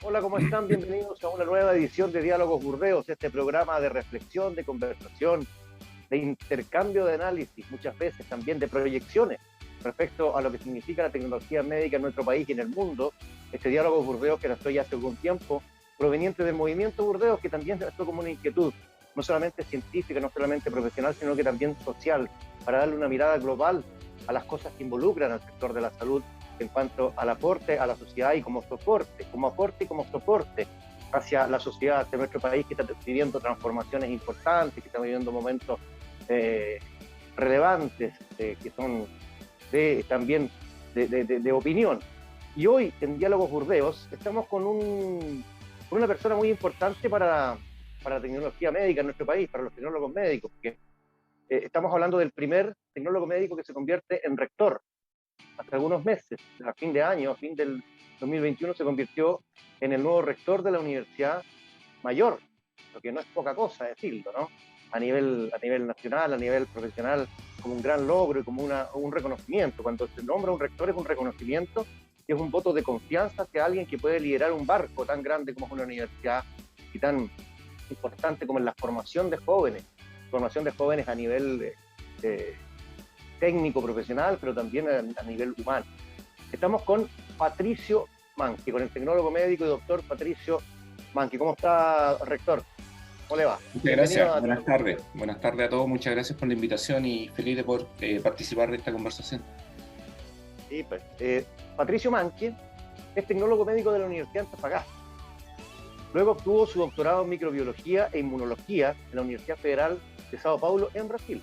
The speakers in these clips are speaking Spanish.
Hola, ¿cómo están? Bienvenidos a una nueva edición de Diálogos Burdeos, este programa de reflexión, de conversación, de intercambio de análisis, muchas veces también de proyecciones respecto a lo que significa la tecnología médica en nuestro país y en el mundo. Este Diálogos Burdeos que nació ya hace algún tiempo, proveniente del movimiento Burdeos, que también nació como una inquietud, no solamente científica, no solamente profesional, sino que también social, para darle una mirada global a las cosas que involucran al sector de la salud en cuanto al aporte a la sociedad y como aporte y como soporte hacia la sociedad de nuestro país, que está viviendo transformaciones importantes, que está viviendo momentos eh, relevantes, que son también de opinión. Y hoy en Diálogos Burdeos estamos con una persona muy importante para la tecnología médica en nuestro país, para los tecnólogos médicos, porque estamos hablando del primer tecnólogo médico que se convierte en rector. Hace algunos meses, a fin de año, a fin del 2021, se convirtió en el nuevo rector de la Universidad Mayor, lo que no es poca cosa decirlo, ¿no? A nivel nacional, a nivel profesional, como un gran logro y como un reconocimiento. Cuando se nombra un rector es un reconocimiento y es un voto de confianza hacia alguien que puede liderar un barco tan grande como es una universidad y tan importante como en la formación de jóvenes a nivel técnico, profesional, pero también a nivel humano. Estamos con Patricio Manqui, con el tecnólogo médico y doctor Patricio Manqui. ¿Cómo está, rector? ¿Cómo le va? Muchas Bienvenido gracias, a buenas Diálogo. tardes. Buenas tardes a todos, muchas gracias por la invitación y feliz de poder participar de esta conversación. Sí, pues, Patricio Manqui es tecnólogo médico de la Universidad de Antofagasta. Luego obtuvo su doctorado en microbiología e inmunología en la Universidad Federal de Sao Paulo, en Brasil.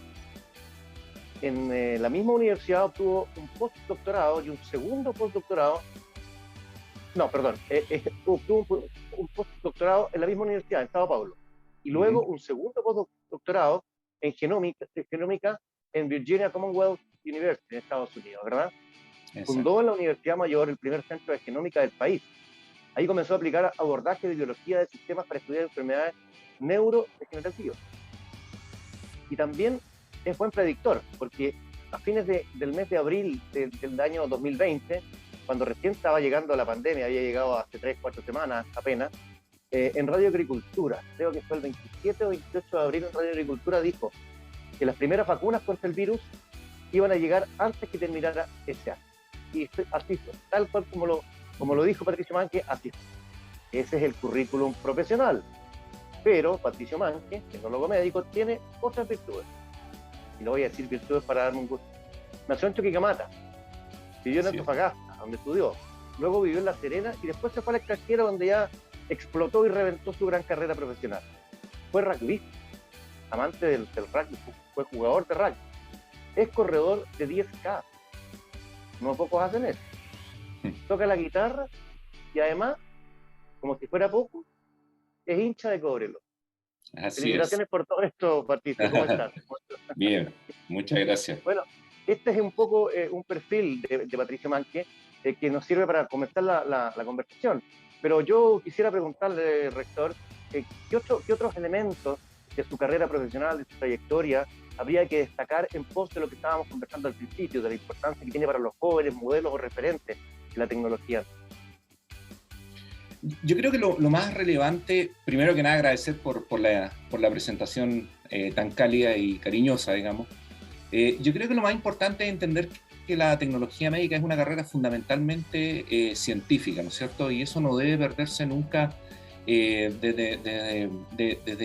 En la misma universidad obtuvo un postdoctorado y un segundo postdoctorado. No, perdón, obtuvo un postdoctorado en la misma universidad, en Sao Paulo, y luego un segundo postdoctorado en genómica en Virginia Commonwealth University, en Estados Unidos, ¿verdad? Exacto. Fundó en la Universidad Mayor el primer centro de genómica del país. Ahí comenzó a aplicar abordaje de biología de sistemas para estudiar enfermedades neurodegenerativas. Y también es buen predictor, porque a fines del mes de abril del año 2020, cuando recién estaba llegando la pandemia, había llegado hace 3, 4 semanas apenas, en Radio Agricultura, creo que fue el 27 o 28 de abril, en Radio Agricultura dijo que las primeras vacunas contra el virus iban a llegar antes que terminara ese año. Y así fue, tal cual como lo dijo Patricio Manque, así fue. Ese es el currículum profesional. Pero Patricio Manque, tecnólogo médico, tiene otras virtudes. Y lo voy a decir virtudes para darme un gusto. Nació en Choquicamata, vivió en Así es. Antofagasta, donde estudió. Luego vivió en La Serena y después se fue al extranjero, donde ya explotó y reventó su gran carrera profesional. Fue rugbyista, amante del rugby, fue jugador de rugby. Es corredor de 10K. No pocos hacen eso. Toca la guitarra y además, como si fuera poco, es hincha de Cobreloa. Así es. Felicitaciones por todo esto, Patricio. ¿Cómo estás? Bien, muchas gracias. Bueno, este es un poco un perfil de Patricio Manque que nos sirve para comenzar la conversación. Pero yo quisiera preguntarle, rector, ¿qué otros elementos de su carrera profesional, de su trayectoria, habría que destacar en pos de lo que estábamos conversando al principio, de la importancia que tiene para los jóvenes, modelos o referentes de la tecnología? Yo creo que lo más relevante, primero que nada agradecer por la presentación tan cálida y cariñosa, digamos. Yo creo que lo más importante es entender que la tecnología médica es una carrera fundamentalmente científica, ¿no es cierto? Y eso no debe perderse nunca desde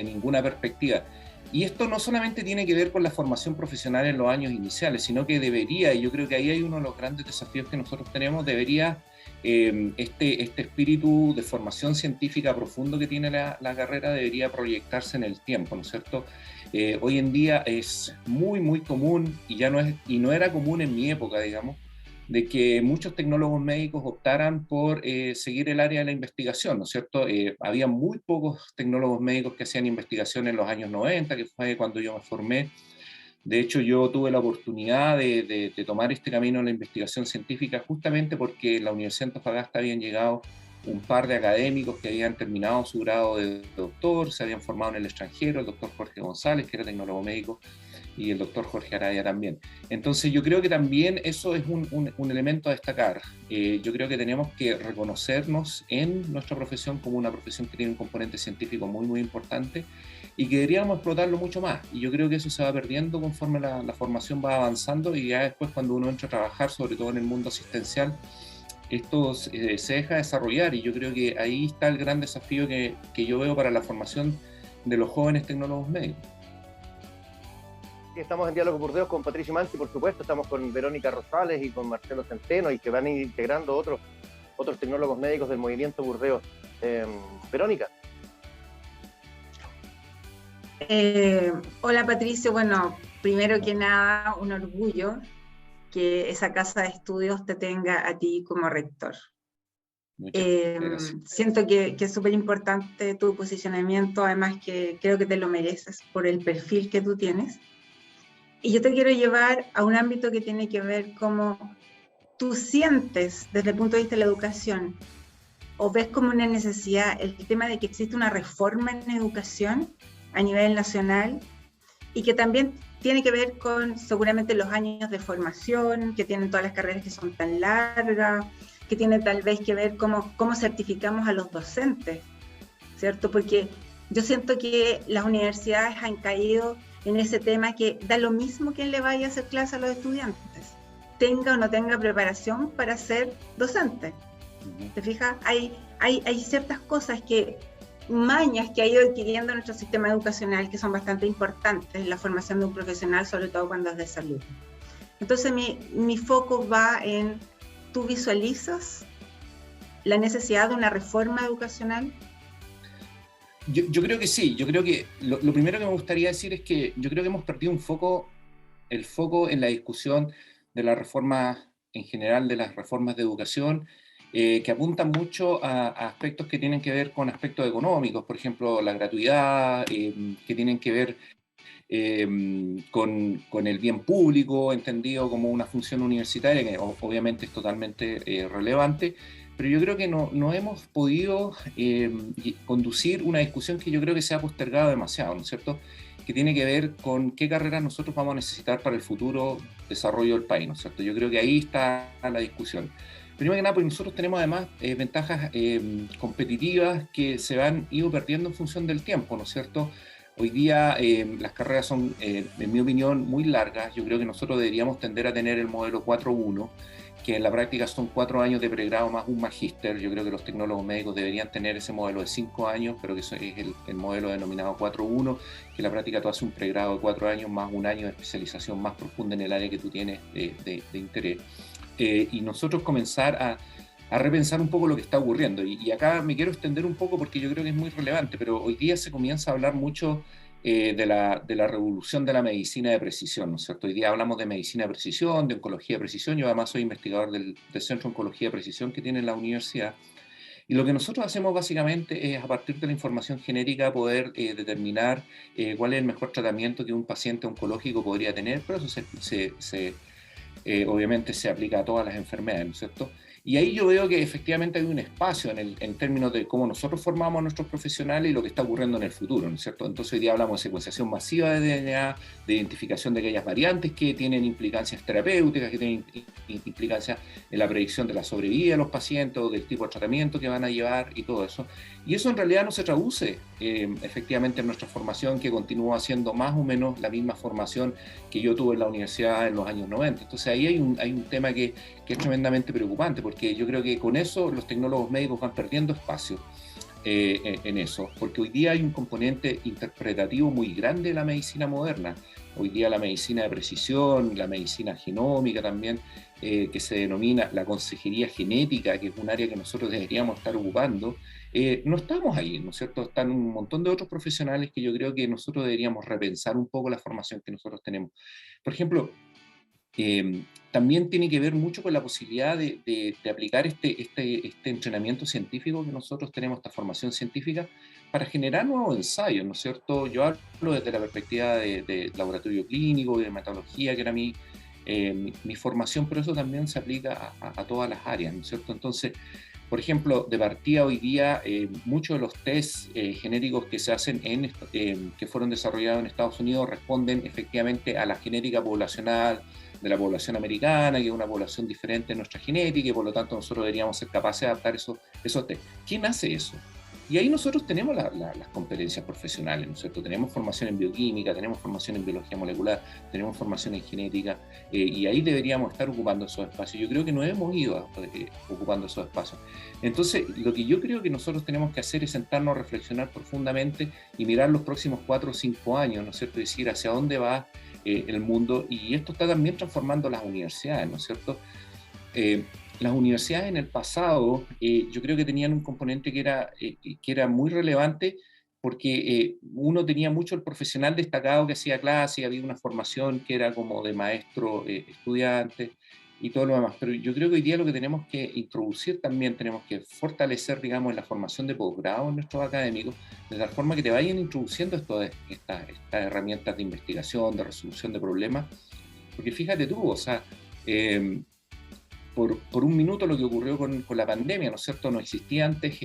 ninguna perspectiva. Y esto no solamente tiene que ver con la formación profesional en los años iniciales, sino que debería, y yo creo que ahí hay uno de los grandes desafíos que nosotros tenemos, debería este espíritu de formación científica profundo que tiene la carrera debería proyectarse en el tiempo, ¿no es cierto? Hoy en día es muy común, y ya no es, y no era común en mi época, digamos, de que muchos tecnólogos médicos optaran por seguir el área de la investigación, ¿no es cierto? Había muy pocos tecnólogos médicos que hacían investigación en los años 90, que fue cuando yo me formé. De hecho, yo tuve la oportunidad de tomar este camino en la investigación científica justamente porque en la Universidad de Antofagasta habían llegado un par de académicos que habían terminado su grado de doctor, se habían formado en el extranjero, el doctor Jorge González, que era tecnólogo médico, y el doctor Jorge Araya también. Entonces yo creo que también eso es un elemento a destacar. Yo creo que tenemos que reconocernos en nuestra profesión como una profesión que tiene un componente científico muy, muy importante y que deberíamos explotarlo mucho más. Y yo creo que eso se va perdiendo conforme la formación va avanzando y ya después cuando uno entra a trabajar, sobre todo en el mundo asistencial, esto se deja desarrollar y yo creo que ahí está el gran desafío que yo veo para la formación de los jóvenes tecnólogos médicos. Estamos en Diálogo Burdeos con Patricio Mansi, por supuesto, estamos con Verónica Rosales y con Marcelo Centeno y que van integrando otros tecnólogos médicos del movimiento Burdeos. Verónica. Hola Patricio, bueno, primero que nada un orgullo que esa casa de estudios te tenga a ti como rector. Siento que es súper importante tu posicionamiento, además que creo que te lo mereces por el perfil que tú tienes. Y yo te quiero llevar a un ámbito que tiene que ver cómo tú sientes desde el punto de vista de la educación o ves como una necesidad el tema de que existe una reforma en educación a nivel nacional y que también tiene que ver con seguramente los años de formación, que tienen todas las carreras que son tan largas, que tiene tal vez que ver cómo certificamos a los docentes, ¿cierto? Porque yo siento que las universidades han caído en ese tema que da lo mismo quien le vaya a hacer clase a los estudiantes, tenga o no tenga preparación para ser docente. ¿Te fijas? Hay ciertas cosas mañas que ha ido adquiriendo nuestro sistema educacional que son bastante importantes en la formación de un profesional, sobre todo cuando es de salud. Entonces mi foco va en, ¿tú visualizas la necesidad de una reforma educacional? Yo creo que sí, yo creo que lo primero que me gustaría decir es que yo creo que hemos perdido el foco en la discusión de la reforma en general, de las reformas de educación, que apuntan mucho a aspectos que tienen que ver con aspectos económicos, por ejemplo, la gratuidad, que tienen que ver con el bien público, entendido como una función universitaria, que obviamente es totalmente relevante, pero yo creo que no hemos podido conducir una discusión que yo creo que se ha postergado demasiado, ¿no es cierto?, que tiene que ver con qué carreras nosotros vamos a necesitar para el futuro desarrollo del país, ¿no es cierto? Yo creo que ahí está la discusión. Primero que nada, porque nosotros tenemos además ventajas competitivas que se han ido perdiendo en función del tiempo, ¿no es cierto? Hoy día las carreras son, en mi opinión, muy largas. Yo creo que nosotros deberíamos tender a tener el modelo 4.1, que en la práctica son 4 años de pregrado más un magíster. Yo creo que los tecnólogos médicos deberían tener ese modelo de 5 años, pero que eso es el modelo denominado 4.1, que en la práctica tú haces un pregrado de 4 años más un año de especialización más profunda en el área que tú tienes de interés. Y nosotros comenzar a repensar un poco lo que está ocurriendo. Y acá me quiero extender un poco porque yo creo que es muy relevante, pero hoy día se comienza a hablar mucho de la revolución de la medicina de precisión, ¿no es cierto? Hoy día hablamos de medicina de precisión, de oncología de precisión. Yo además soy investigador del Centro de Oncología de Precisión que tiene la universidad. Y lo que nosotros hacemos básicamente es, a partir de la información genérica, poder determinar cuál es el mejor tratamiento que un paciente oncológico podría tener, pero eso obviamente se aplica a todas las enfermedades, ¿no es cierto? Y ahí yo veo que efectivamente hay un espacio en términos de cómo nosotros formamos a nuestros profesionales y lo que está ocurriendo en el futuro, ¿no es cierto? Entonces hoy día hablamos de secuenciación masiva de DNA, de identificación de aquellas variantes que tienen implicancias terapéuticas, que tienen implicancias en la predicción de la sobrevida de los pacientes o del tipo de tratamiento que van a llevar y todo eso. Y eso en realidad no se traduce efectivamente en nuestra formación, que continúa siendo más o menos la misma formación que yo tuve en la universidad en los años 90. Entonces ahí hay un tema que es tremendamente preocupante, porque yo creo que con eso los tecnólogos médicos van perdiendo espacio en eso, porque hoy día hay un componente interpretativo muy grande de la medicina moderna. Hoy día la medicina de precisión, la medicina genómica también, que se denomina la consejería genética, que es un área que nosotros deberíamos estar ocupando, no estamos ahí, ¿no es cierto? Están un montón de otros profesionales que yo creo que nosotros deberíamos repensar un poco la formación que nosotros tenemos. Por ejemplo, también tiene que ver mucho con la posibilidad de aplicar este entrenamiento científico que nosotros tenemos, esta formación científica, para generar nuevos ensayos, ¿no es cierto? Yo hablo desde la perspectiva de laboratorio clínico y de hematología, que era mi formación, pero eso también se aplica a todas las áreas, ¿no es cierto? Entonces, Por ejemplo, de partida hoy día, muchos de los test genéricos que se hacen, que fueron desarrollados en Estados Unidos, responden efectivamente a la genética poblacional de la población americana, que es una población diferente en nuestra genética, y por lo tanto nosotros deberíamos ser capaces de adaptar esos test. ¿Quién hace eso? Y ahí nosotros tenemos las competencias profesionales, ¿no es cierto? Tenemos formación en bioquímica, tenemos formación en biología molecular, tenemos formación en genética, y ahí deberíamos estar ocupando esos espacios. Yo creo que no hemos ido ocupando esos espacios. Entonces, lo que yo creo que nosotros tenemos que hacer es sentarnos a reflexionar profundamente y mirar los próximos 4 o 5 años, ¿no es cierto? Decir hacia dónde va el mundo, y esto está también transformando las universidades, ¿no es cierto? Las universidades en el pasado, yo creo que tenían un componente que era muy relevante, porque uno tenía mucho el profesional destacado que hacía clase, había una formación que era como de maestro estudiante y todo lo demás. Pero yo creo que hoy día lo que tenemos que introducir también, tenemos que fortalecer, digamos, la formación de posgrado en nuestros académicos, de tal forma que te vayan introduciendo estas herramientas de investigación, de resolución de problemas. Porque fíjate tú, o sea, por un minuto lo que ocurrió con la pandemia, ¿no es cierto? No existía antes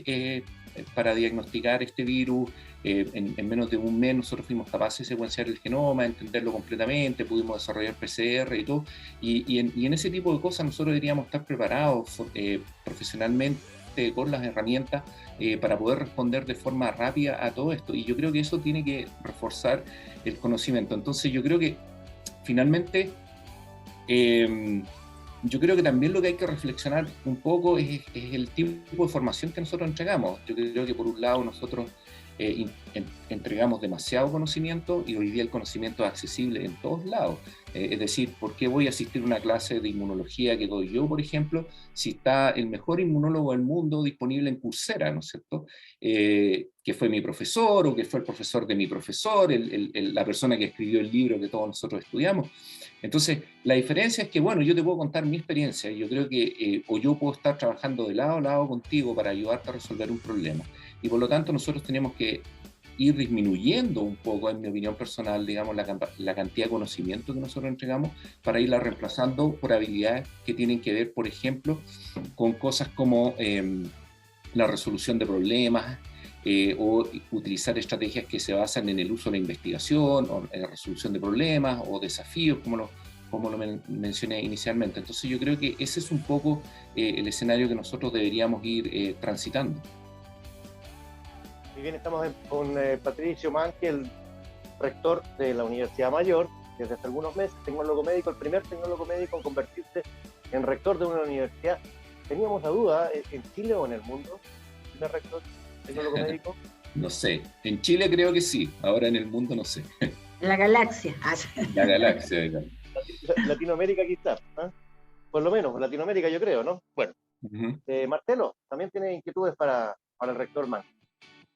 para diagnosticar este virus. En menos de un mes nosotros fuimos capaces de secuenciar el genoma, entenderlo completamente, pudimos desarrollar PCR y todo. Y en ese tipo de cosas nosotros deberíamos estar preparados profesionalmente con las herramientas para poder responder de forma rápida a todo esto. Y yo creo que eso tiene que reforzar el conocimiento. Entonces yo creo que finalmente... yo creo que también lo que hay que reflexionar un poco es el tipo de formación que nosotros entregamos. Yo creo que por un lado nosotros entregamos demasiado conocimiento, y hoy día el conocimiento es accesible en todos lados. Es decir, ¿por qué voy a asistir a una clase de inmunología que doy yo, por ejemplo, si está el mejor inmunólogo del mundo disponible en Coursera, ¿no es cierto? Que fue mi profesor, o que fue el profesor de mi profesor, la persona que escribió el libro que todos nosotros estudiamos. Entonces, la diferencia es que, bueno, yo te puedo contar mi experiencia, y yo creo que o yo puedo estar trabajando de lado a lado contigo para ayudarte a resolver un problema, y por lo tanto nosotros tenemos que ir disminuyendo un poco, en mi opinión personal, digamos, la cantidad de conocimiento que nosotros entregamos, para irla reemplazando por habilidades que tienen que ver, por ejemplo, con cosas como la resolución de problemas, o utilizar estrategias que se basan en el uso de la investigación, o en la resolución de problemas o desafíos, como lo mencioné inicialmente. Entonces yo creo que ese es un poco el escenario que nosotros deberíamos ir transitando. Muy bien, estamos con Patricio Manque, el rector de la Universidad Mayor, desde hace algunos meses, tecnólogo médico, el primer tecnólogo médico en convertirse en rector de una universidad. Teníamos la duda, ¿en Chile o en el mundo? ¿El rector tecnólogo médico? No sé, en Chile creo que sí, ahora en el mundo no sé. La galaxia. La galaxia, digamos. Latinoamérica quizás, ¿eh? Por lo menos, Latinoamérica yo creo, ¿no? Bueno, Marcelo, también tiene inquietudes para el rector Manque.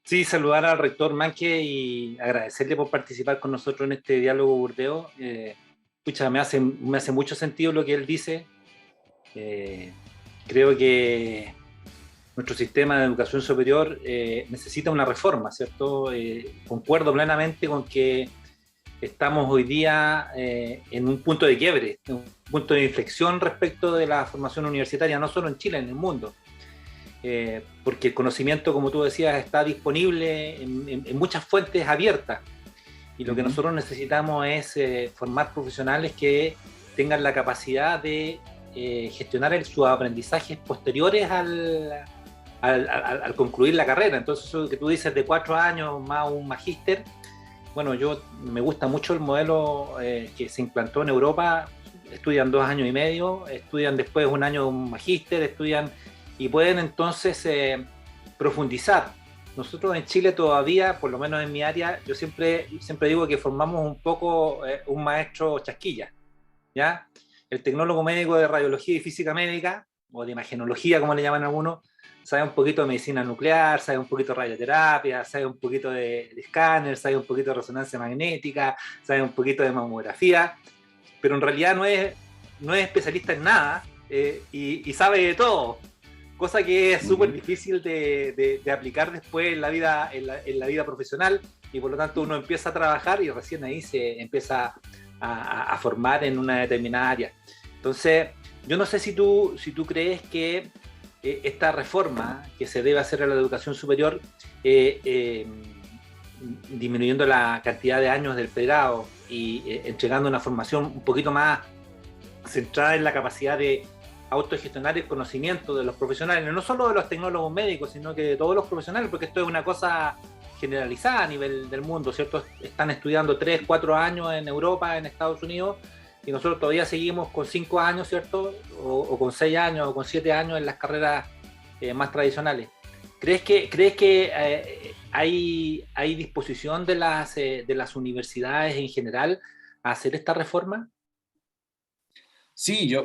Sí, saludar al rector Manque y agradecerle por participar con nosotros en este diálogo Burdeo. Pucha, me hace mucho sentido lo que él dice. Creo que nuestro sistema de educación superior necesita una reforma, ¿cierto? Concuerdo plenamente con que estamos hoy día en un punto de quiebre, un punto de inflexión respecto de la formación universitaria, no solo en Chile, en el mundo. Porque el conocimiento, como tú decías, está disponible en muchas fuentes abiertas, y lo que nosotros necesitamos es formar profesionales que tengan la capacidad de gestionar sus aprendizajes posteriores al concluir la carrera. Entonces, eso que tú dices de 4 años más un magíster, bueno, me gusta mucho el modelo que se implantó en Europa. Estudian 2 años y medio, estudian después 1 año un magíster, estudian y pueden entonces profundizar. Nosotros en Chile todavía, por lo menos en mi área, yo siempre digo que formamos un poco un maestro chasquilla, ¿ya? El tecnólogo médico de radiología y física médica, o de imagenología, como le llaman algunos, sabe un poquito de medicina nuclear, sabe un poquito de radioterapia, sabe un poquito de escáner, sabe un poquito de resonancia magnética, sabe un poquito de mamografía, pero en realidad no es especialista en nada y sabe de todo. Cosa que es súper difícil de aplicar después en la vida profesional, y por lo tanto uno empieza a trabajar y recién ahí se empieza a formar en una determinada área. Entonces, yo no sé si tú crees que esta reforma que se debe hacer a la educación superior, disminuyendo la cantidad de años del pregrado y entregando una formación un poquito más centrada en la capacidad de autogestionar el conocimiento de los profesionales, no solo de los tecnólogos médicos, sino que de todos los profesionales, porque esto es una cosa generalizada a nivel del mundo, ¿cierto? Están estudiando 3, 4 años en Europa, en Estados Unidos, y nosotros todavía seguimos con 5 años, ¿cierto? O con 6 años o con 7 años en las carreras más tradicionales. ¿Crees que hay disposición de las universidades en general a hacer esta reforma? Sí, yo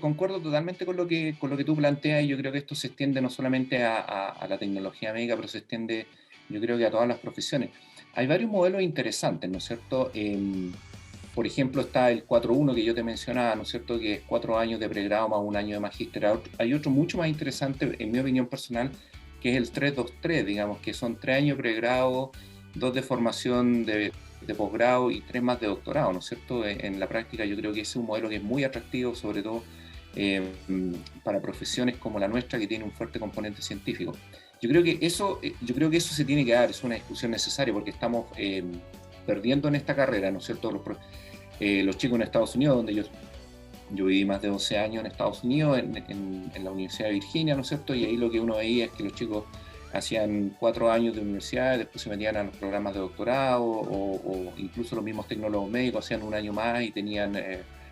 concuerdo totalmente con lo que tú planteas, y yo creo que esto se extiende no solamente a la tecnología médica, pero se extiende, yo creo que a todas las profesiones. Hay varios modelos interesantes, ¿no es cierto? Por ejemplo, está el 4.1 que yo te mencionaba, ¿no es cierto? Que es 4 años de pregrado más 1 año de magíster. Hay otro mucho más interesante, en mi opinión personal, que es el 3-2-3, digamos, que son 3 años de pregrado, 2 de formación de posgrado y 3 más de doctorado, ¿no es cierto? En la práctica yo creo que ese es un modelo que es muy atractivo, sobre todo para profesiones como la nuestra, que tiene un fuerte componente científico. Yo creo que eso se tiene que dar, es una discusión necesaria, porque estamos perdiendo en esta carrera, ¿no es cierto? Los chicos en Estados Unidos, donde yo viví más de 12 años en Estados Unidos, en la Universidad de Virginia, ¿no es cierto? Y ahí lo que uno veía es que los chicos hacían 4 años de universidad, después se metían a los programas de doctorado, o incluso los mismos tecnólogos médicos hacían 1 año más y tenían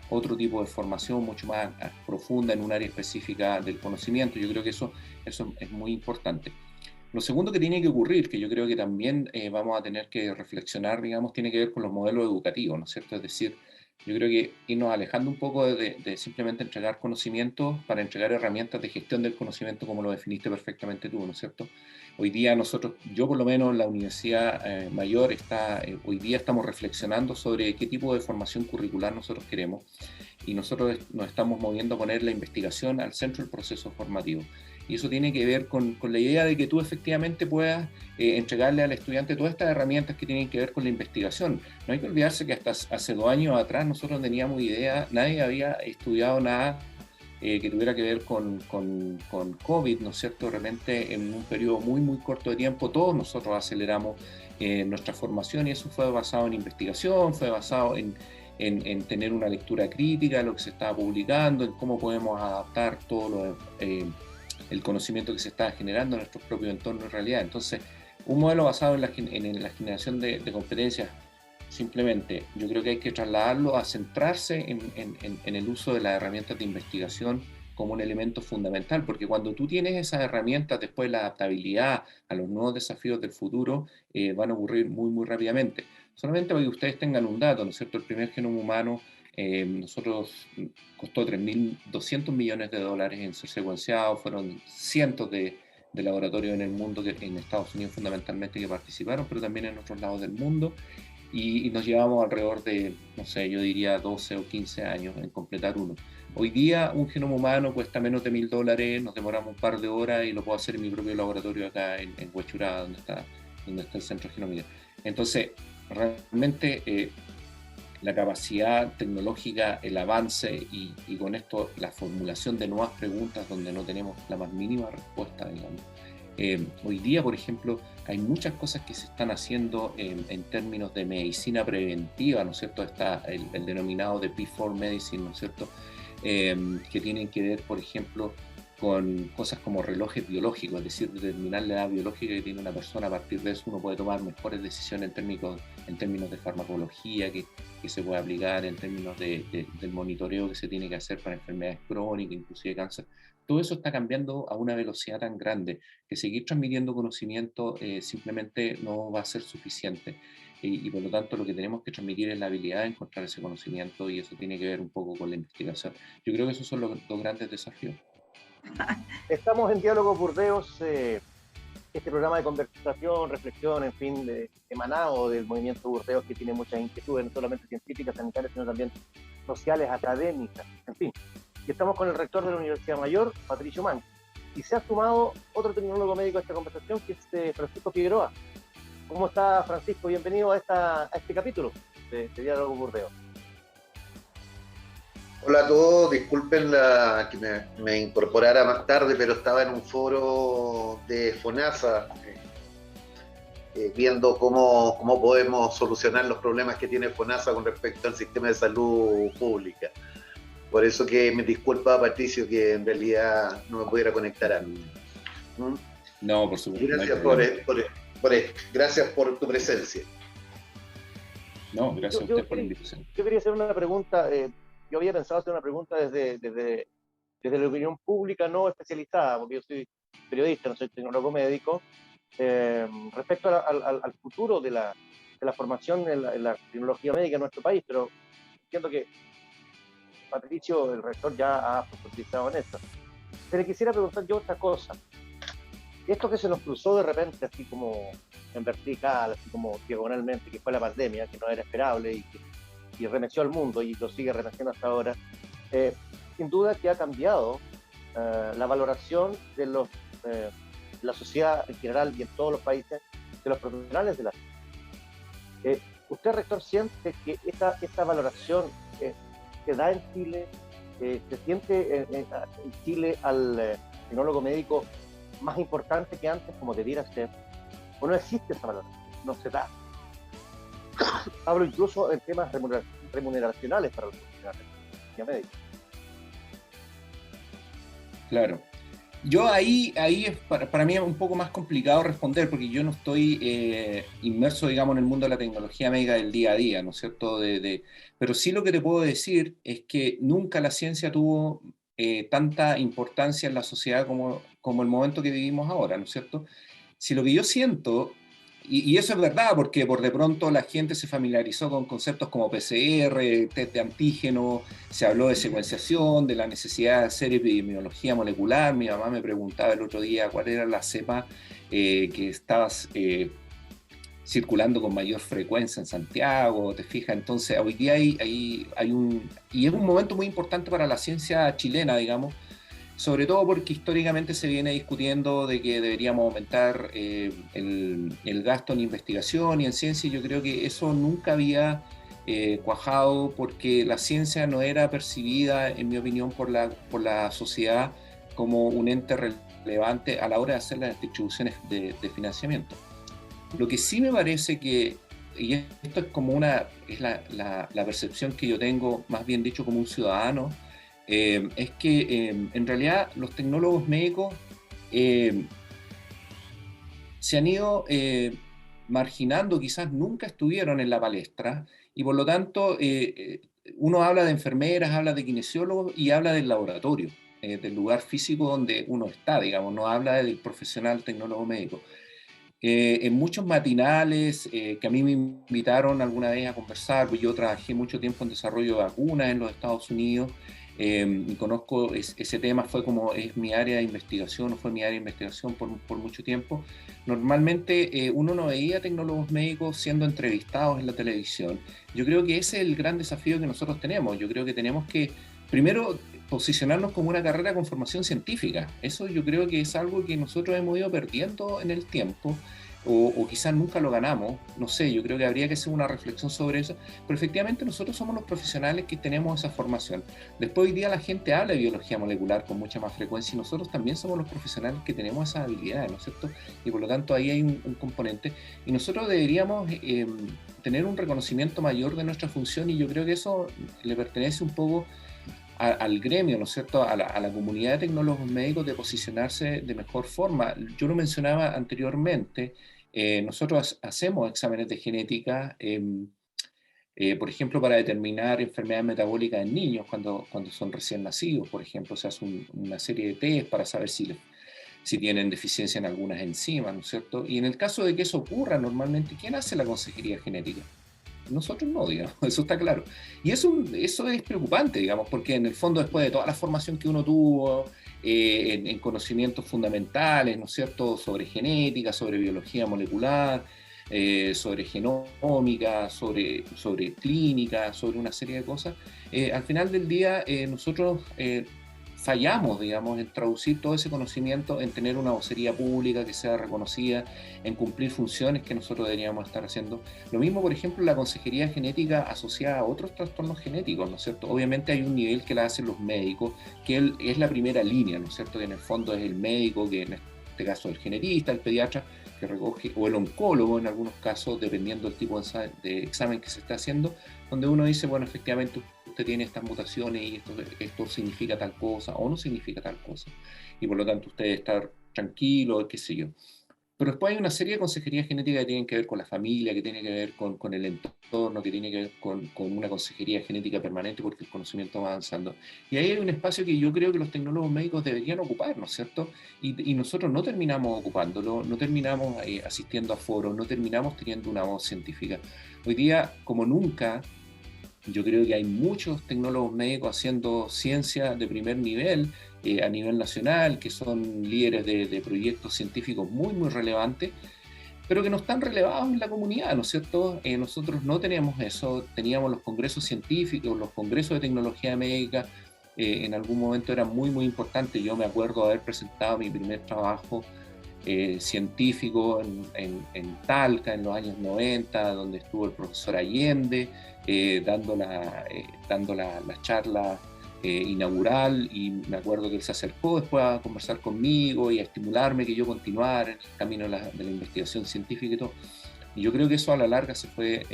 otro tipo de formación mucho más profunda en un área específica del conocimiento. Yo creo que eso es muy importante. Lo segundo que tiene que ocurrir, que yo creo que también vamos a tener que reflexionar, digamos, tiene que ver con los modelos educativos, ¿no es cierto? Es decir, yo creo que irnos alejando un poco de simplemente entregar conocimientos para entregar herramientas de gestión del conocimiento, como lo definiste perfectamente tú, ¿no es cierto? Hoy día nosotros, yo por lo menos la Universidad Mayor, hoy día estamos reflexionando sobre qué tipo de formación curricular nosotros queremos, y nosotros nos estamos moviendo a poner la investigación al centro del proceso formativo. Y eso tiene que ver con la idea de que tú efectivamente puedas entregarle al estudiante todas estas herramientas que tienen que ver con la investigación. No hay que olvidarse que hasta hace 2 años atrás nosotros no teníamos idea, nadie había estudiado nada que tuviera que ver con COVID, ¿no es cierto? De repente, en un periodo muy, muy corto de tiempo, todos nosotros aceleramos nuestra formación, y eso fue basado en investigación, fue basado en tener una lectura crítica de lo que se estaba publicando, en cómo podemos adaptar todo el conocimiento que se está generando en nuestro propio entorno en realidad. Entonces, un modelo basado en la generación de competencias, simplemente yo creo que hay que trasladarlo a centrarse en el uso de las herramientas de investigación como un elemento fundamental, porque cuando tú tienes esas herramientas, después la adaptabilidad a los nuevos desafíos del futuro van a ocurrir muy, muy rápidamente. Solamente para que ustedes tengan un dato, ¿no es cierto? El primer genoma humano nosotros costó $3.200 millones en ser secuenciado, fueron cientos de laboratorios en el mundo, en Estados Unidos fundamentalmente, que participaron, pero también en otros lados del mundo, y nos llevamos alrededor de, no sé, yo diría 12 o 15 años en completar uno. Hoy día un genoma humano cuesta menos de $1.000, nos demoramos un par de horas y lo puedo hacer en mi propio laboratorio acá en Huechuraba, donde está el centro genómico. Entonces, realmente la capacidad tecnológica, el avance y con esto la formulación de nuevas preguntas donde no tenemos la más mínima respuesta, digamos. Hoy día, por ejemplo, hay muchas cosas que se están haciendo en términos de medicina preventiva, ¿no es cierto? Está el denominado de P4 Medicine, ¿no es cierto? Que tienen que ver, por ejemplo, con cosas como relojes biológicos, es decir, determinar la edad biológica que tiene una persona. A partir de eso uno puede tomar mejores decisiones en términos de farmacología que se puede aplicar, en términos del monitoreo que se tiene que hacer para enfermedades crónicas, inclusive cáncer. Todo eso está cambiando a una velocidad tan grande que seguir transmitiendo conocimiento simplemente no va a ser suficiente. Y por lo tanto lo que tenemos que transmitir es la habilidad de encontrar ese conocimiento, y eso tiene que ver un poco con la investigación. Yo creo que esos son los grandes desafíos. Estamos en Diálogo Burdeos, este programa de conversación, reflexión, en fin, emanado del movimiento Burdeos, que tiene muchas inquietudes, no solamente científicas, sanitarias, sino también sociales, académicas, en fin. Y estamos con el rector de la Universidad Mayor, Patricio Mann, y se ha sumado otro tecnólogo médico a esta conversación, que es Francisco Figueroa. ¿Cómo está, Francisco? Bienvenido a este capítulo de Diálogo Burdeos. Hola a todos, disculpen que me incorporara más tarde, pero estaba en un foro de FONASA viendo cómo podemos solucionar los problemas que tiene FONASA con respecto al sistema de salud pública. Por eso que me disculpa, Patricio, que en realidad no me pudiera conectar antes. No, por supuesto. Gracias, gracias por tu presencia. No, gracias a usted por la invitación. Yo quería hacer una pregunta. Yo había pensado hacer una pregunta desde la opinión pública no especializada, porque yo soy periodista, no soy tecnólogo médico, respecto al futuro de la formación en la tecnología médica en nuestro país, pero entiendo que Patricio, el rector, ya ha profundizado en esto. Pero quisiera preguntar yo otra cosa. Esto que se nos cruzó de repente, así como en vertical, así como diagonalmente, que fue la pandemia, que no era esperable y remeció al mundo y lo sigue remeciendo hasta ahora, sin duda que ha cambiado la valoración de la sociedad en general y en todos los países de los profesionales de la salud. ¿Usted, rector, siente que esta valoración se da en Chile, se siente en Chile al tecnólogo médico más importante que antes, como debiera ser, o no existe esa valoración, no se da? Hablo incluso en temas remuneracionales para los profesionales de médica. Claro. Yo ahí es para mí es un poco más complicado responder, porque yo no estoy inmerso, digamos, en el mundo de la tecnología médica del día a día, ¿no es cierto? Pero sí lo que te puedo decir es que nunca la ciencia tuvo tanta importancia en la sociedad como el momento que vivimos ahora, ¿no es cierto? Si lo que yo siento, y eso es verdad, porque por de pronto la gente se familiarizó con conceptos como PCR, test de antígeno, se habló de secuenciación, de la necesidad de hacer epidemiología molecular. Mi mamá me preguntaba el otro día cuál era la cepa que estaba circulando con mayor frecuencia en Santiago, ¿te fijas? Entonces hoy día hay y es un momento muy importante para la ciencia chilena, digamos, sobre todo porque históricamente se viene discutiendo de que deberíamos aumentar el gasto en investigación y en ciencia, y yo creo que eso nunca había cuajado, porque la ciencia no era percibida, en mi opinión, por la sociedad como un ente relevante a la hora de hacer las distribuciones de financiamiento. Lo que sí me parece que, y esto es como es la percepción que yo tengo, más bien dicho como un ciudadano, es que en realidad los tecnólogos médicos se han ido marginando, quizás nunca estuvieron en la palestra, y por lo tanto uno habla de enfermeras, habla de kinesiólogos y habla del laboratorio, del lugar físico donde uno está, digamos, no habla del profesional tecnólogo médico. En muchos matinales que a mí me invitaron alguna vez a conversar, pues yo trabajé mucho tiempo en desarrollo de vacunas en los Estados Unidos, y conozco ese tema, es mi área de investigación, fue mi área de investigación por mucho tiempo. Normalmente uno no veía tecnólogos médicos siendo entrevistados en la televisión. Yo creo que ese es el gran desafío que nosotros tenemos. Yo creo que tenemos que, primero, posicionarnos como una carrera con formación científica. Eso yo creo que es algo que nosotros hemos ido perdiendo en el tiempo, o quizás nunca lo ganamos, no sé, yo creo que habría que hacer una reflexión sobre eso, pero efectivamente nosotros somos los profesionales que tenemos esa formación. Después hoy día la gente habla de biología molecular con mucha más frecuencia, y nosotros también somos los profesionales que tenemos esa habilidad, ¿no es cierto? Y por lo tanto ahí hay un componente, y nosotros deberíamos tener un reconocimiento mayor de nuestra función, y yo creo que eso le pertenece un poco al gremio, ¿no es cierto?, a la comunidad de tecnólogos médicos, de posicionarse de mejor forma. Yo lo mencionaba anteriormente, nosotros hacemos exámenes de genética, por ejemplo, para determinar enfermedades metabólicas en niños cuando son recién nacidos, por ejemplo. Se hace una serie de test para saber si tienen deficiencia en algunas enzimas, ¿no es cierto? Y en el caso de que eso ocurra, normalmente, ¿quién hace la consejería genética? Nosotros no, digamos, eso está claro. Y eso es preocupante, digamos, porque en el fondo, después de toda la formación que uno tuvo en conocimientos fundamentales, ¿no es cierto?, sobre genética, sobre biología molecular, sobre genómica, sobre clínica, sobre una serie de cosas, al final del día nosotros fallamos, digamos, en traducir todo ese conocimiento, en tener una vocería pública que sea reconocida, en cumplir funciones que nosotros deberíamos estar haciendo. Lo mismo, por ejemplo, la consejería genética asociada a otros trastornos genéticos, ¿no es cierto? Obviamente hay un nivel que la hacen los médicos, que es la primera línea, ¿no es cierto? Que en el fondo es el médico, que en este caso el genetista, el pediatra, que recoge, o el oncólogo en algunos casos, dependiendo del tipo de examen que se está haciendo, donde uno dice, bueno, efectivamente usted tiene estas mutaciones y esto significa tal cosa o no significa tal cosa, y por lo tanto usted debe estar tranquilo, qué sé yo. Pero después hay una serie de consejerías genéticas que tienen que ver con la familia, que tienen que ver con el entorno, que tiene que ver con una consejería genética permanente porque el conocimiento va avanzando. Y ahí hay un espacio que yo creo que los tecnólogos médicos deberían ocupar, ¿no es cierto? Y nosotros no terminamos ocupándolo, no terminamos asistiendo a foros, no terminamos teniendo una voz científica. Hoy día, como nunca, yo creo que hay muchos tecnólogos médicos haciendo ciencia de primer nivel, a nivel nacional, que son líderes de proyectos científicos muy, muy relevantes, pero que no están relevados en la comunidad, ¿no es cierto? Nosotros no teníamos eso, teníamos los congresos científicos, los congresos de tecnología médica, en algún momento eran muy, muy importantes. Yo me acuerdo de haber presentado mi primer trabajo científico en Talca en los años 90, donde estuvo el profesor Allende dando la charla inaugural, y me acuerdo que él se acercó después a conversar conmigo y a estimularme que yo continuara en el camino de la investigación científica y todo. Y yo creo que eso a la larga se fue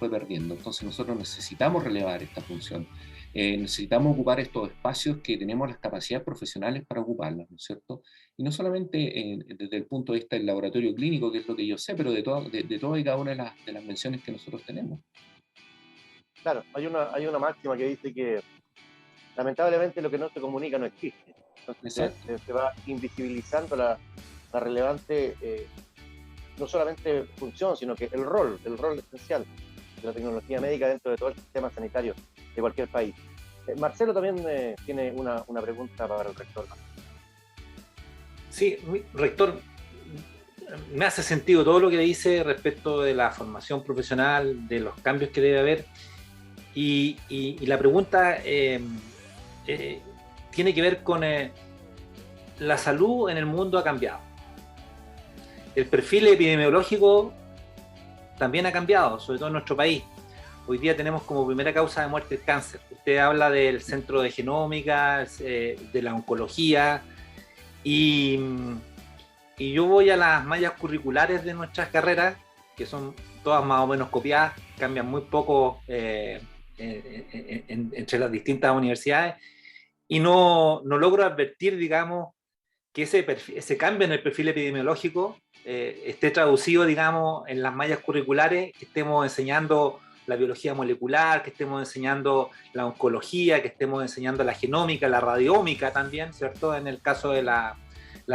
perdiendo. Entonces nosotros necesitamos relevar esta función. Necesitamos ocupar estos espacios que tenemos las capacidades profesionales para ocuparlos, ¿no es cierto? Y no solamente desde el punto de vista del laboratorio clínico, que es lo que yo sé, pero de todas y cada una de las menciones que nosotros tenemos. Claro, hay una máxima que dice que lamentablemente lo que no se comunica no existe. Entonces se va invisibilizando la relevante, no solamente función, sino que el rol esencial de la tecnología médica dentro de todo el sistema sanitario de cualquier país. Marcelo también tiene una pregunta para el rector. Sí, rector, me hace sentido todo lo que dice respecto de la formación profesional, de los cambios que debe haber, y la pregunta tiene que ver con la salud en el mundo ha cambiado. El perfil epidemiológico también ha cambiado, sobre todo en nuestro país. Hoy día tenemos como primera causa de muerte el cáncer. Usted habla del centro de genómica, de la oncología, y yo voy a las mallas curriculares de nuestras carreras, que son todas más o menos copiadas, cambian muy poco entre las distintas universidades, y no logro advertir, digamos, que ese cambio en el perfil epidemiológico esté traducido, digamos, en las mallas curriculares, que estemos enseñando la biología molecular, que estemos enseñando la oncología, que estemos enseñando la genómica, la radiómica también, ¿cierto? En el caso de las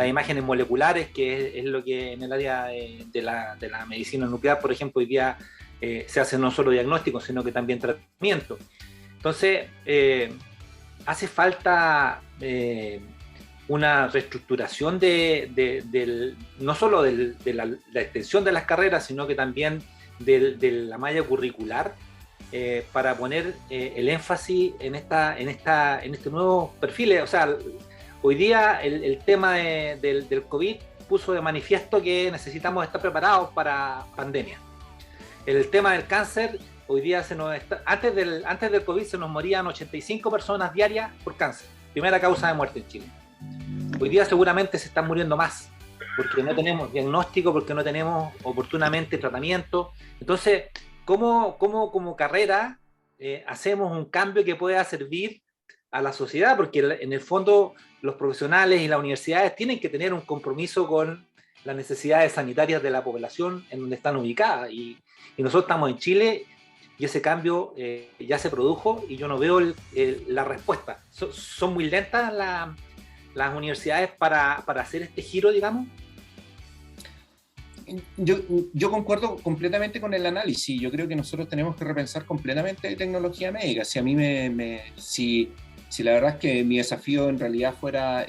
imágenes moleculares, que es lo que en el área de la medicina nuclear, por ejemplo, hoy día se hace no solo diagnóstico, sino que también tratamiento. Entonces, hace falta una reestructuración no solo de la extensión de las carreras, sino que también de la malla curricular, para poner el énfasis en este nuevo perfil. O sea, hoy día el tema del COVID puso de manifiesto que necesitamos estar preparados para pandemia. El tema del cáncer, hoy día antes del COVID se nos morían 85 personas diarias por cáncer, primera causa de muerte en Chile. Hoy día seguramente se están muriendo más, porque no tenemos diagnóstico, porque no tenemos oportunamente tratamiento. Entonces, ¿cómo como carrera hacemos un cambio que pueda servir a la sociedad? Porque en el fondo los profesionales y las universidades tienen que tener un compromiso con las necesidades sanitarias de la población en donde están ubicadas. Y nosotros estamos en Chile y ese cambio ya se produjo y yo no veo la respuesta. ¿Son muy lentas las universidades para hacer este giro, digamos? Yo concuerdo completamente con el análisis. Yo creo que nosotros tenemos que repensar completamente tecnología médica. Si a mí si la verdad es que mi desafío en realidad fuera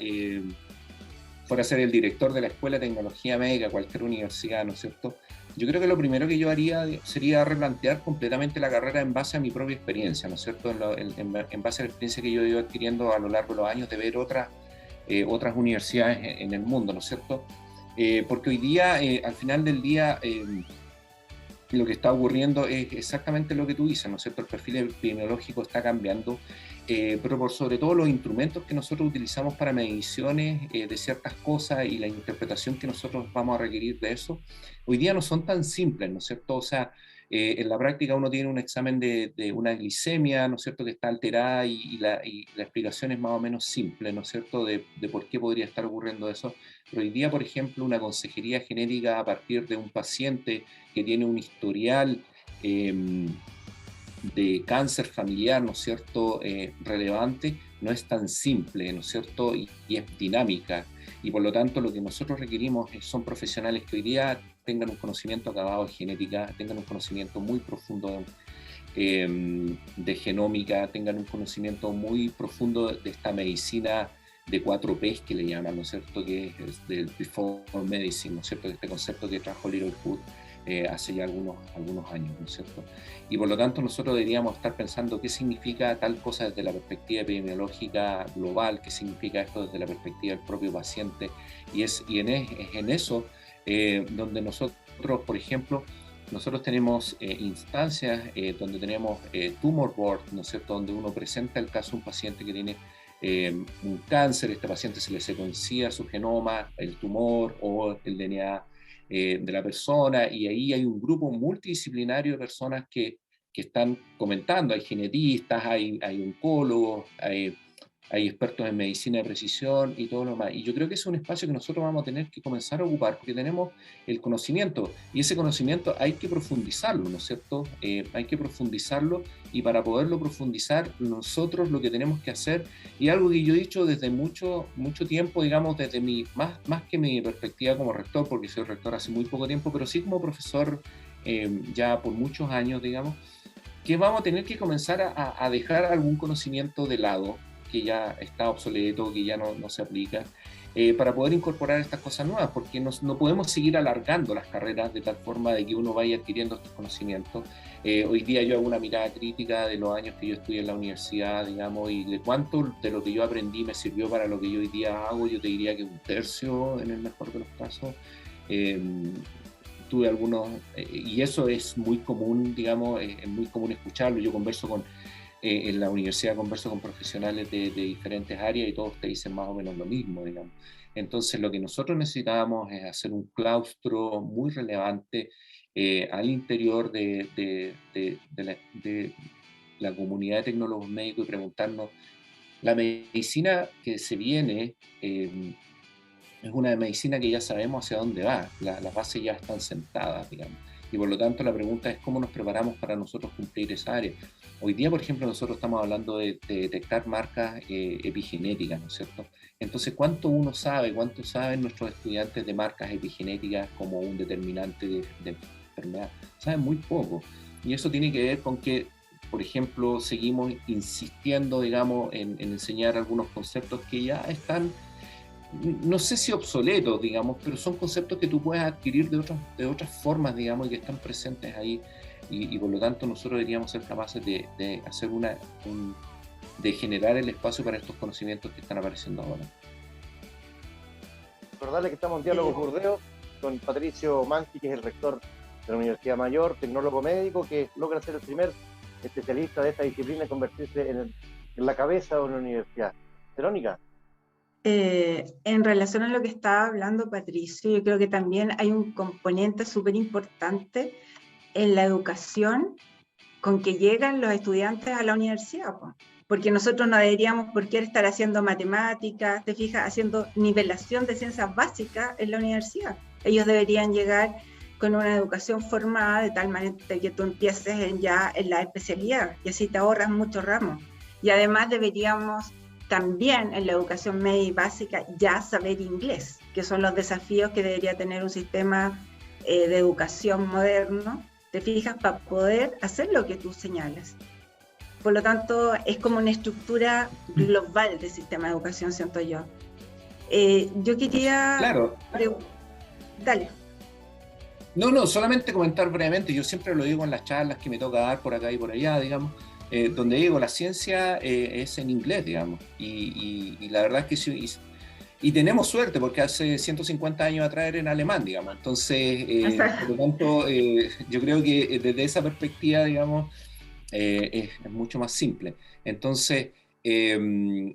fuera a ser el director de la Escuela de Tecnología Médica, cualquier universidad, ¿no es cierto? Yo creo que lo primero que yo haría sería replantear completamente la carrera en base a mi propia experiencia, ¿no es cierto? En base a la experiencia que yo he ido adquiriendo a lo largo de los años de ver otras universidades en el mundo, ¿no es cierto? Porque hoy día, al final del día, lo que está ocurriendo es exactamente lo que tú dices, ¿no es cierto? El perfil epidemiológico está cambiando, pero por sobre todo los instrumentos que nosotros utilizamos para mediciones de ciertas cosas y la interpretación que nosotros vamos a requerir de eso, hoy día no son tan simples, ¿no es cierto? O sea, en la práctica uno tiene un examen de una glicemia, ¿no es cierto?, que está alterada y la explicación es más o menos simple, ¿no es cierto?, de por qué podría estar ocurriendo eso. Pero hoy día, por ejemplo, una consejería genética a partir de un paciente que tiene un historial de cáncer familiar, ¿no es cierto?, relevante, no es tan simple, ¿no es cierto?, y es dinámica. Y por lo tanto lo que nosotros requerimos son profesionales que hoy día tengan un conocimiento acabado de genética, tengan un conocimiento muy profundo de genómica, tengan un conocimiento muy profundo de esta medicina de 4 Ps que le llaman, ¿no es cierto?, que es del Before Medicine, ¿no es cierto?, este concepto que trajo Littlewood hace ya algunos años, ¿no es cierto? Y por lo tanto nosotros deberíamos estar pensando qué significa tal cosa desde la perspectiva epidemiológica global, qué significa esto desde la perspectiva del propio paciente, y en eso donde nosotros, por ejemplo, nosotros tenemos instancias donde tenemos tumor board, ¿no es cierto?, donde uno presenta el caso de un paciente que tiene un cáncer, este paciente se le secuencia su genoma, el tumor o el DNA de la persona, y ahí hay un grupo multidisciplinario de personas que están comentando, hay genetistas, hay oncólogos, hay expertos en medicina de precisión y todo lo demás. Y yo creo que es un espacio que nosotros vamos a tener que comenzar a ocupar porque tenemos el conocimiento y ese conocimiento hay que profundizarlo, ¿no es cierto? Hay que profundizarlo y para poderlo profundizar nosotros lo que tenemos que hacer, y algo que yo he dicho desde mucho tiempo, digamos, desde más que mi perspectiva como rector, porque soy rector hace muy poco tiempo, pero sí como profesor ya por muchos años, digamos, que vamos a tener que comenzar a dejar algún conocimiento de lado que ya está obsoleto, que ya no se aplica, para poder incorporar estas cosas nuevas, porque no podemos seguir alargando las carreras de tal forma de que uno vaya adquiriendo estos conocimientos. Hoy día yo hago una mirada crítica de los años que yo estudié en la universidad, digamos, y de cuánto de lo que yo aprendí me sirvió para lo que yo hoy día hago. Yo te diría que 1/3 en el mejor de los casos. Tuve algunos, y eso es muy común, digamos, es muy común escucharlo. Yo converso en la universidad converso con profesionales de diferentes áreas y todos te dicen más o menos lo mismo, digamos. Entonces lo que nosotros necesitamos es hacer un claustro muy relevante al interior de la comunidad de tecnólogos médicos y preguntarnos, la medicina que se viene es una medicina que ya sabemos hacia dónde va, las bases ya están sentadas, digamos. Y por lo tanto la pregunta es cómo nos preparamos para nosotros cumplir esa área. Hoy día, por ejemplo, nosotros estamos hablando de detectar marcas epigenéticas, ¿no es cierto? Entonces, ¿cuánto cuánto saben nuestros estudiantes de marcas epigenéticas como un determinante de enfermedad? Saben muy poco. Y eso tiene que ver con que, por ejemplo, seguimos insistiendo, digamos, en enseñar algunos conceptos que ya están, no sé si obsoletos, digamos, pero son conceptos que tú puedes adquirir de otras formas, digamos, y que están presentes ahí. Y por lo tanto nosotros deberíamos ser capaces de hacer de generar el espacio para estos conocimientos que están apareciendo ahora. Recordarle que estamos en Diálogos Burdeos con Patricio Manqui, que es el rector de la Universidad Mayor, tecnólogo médico, que logra ser el primer especialista de esta disciplina y convertirse en la cabeza de una universidad. Verónica. En relación a lo que estaba hablando Patricio, yo creo que también hay un componente súper importante en la educación con que llegan los estudiantes a la universidad, porque nosotros no deberíamos por qué estar haciendo matemáticas, te fijas, haciendo nivelación de ciencias básicas en la universidad. Ellos deberían llegar con una educación formada de tal manera que tú empieces ya en la especialidad y así te ahorras muchos ramos. Y además deberíamos también en la educación media y básica ya saber inglés, que son los desafíos que debería tener un sistema de educación moderno, te fijas, para poder hacer lo que tú señalas. Por lo tanto, es como una estructura global del sistema de educación, siento yo. Yo quería... Claro. Dale. No, solamente comentar brevemente, yo siempre lo digo en las charlas que me toca dar por acá y por allá, digamos, donde digo, la ciencia es en inglés, digamos, y la verdad es que sí, y tenemos suerte, porque hace 150 años atrás era en alemán, digamos, entonces, por lo tanto, yo creo que desde esa perspectiva, digamos, es mucho más simple. Entonces,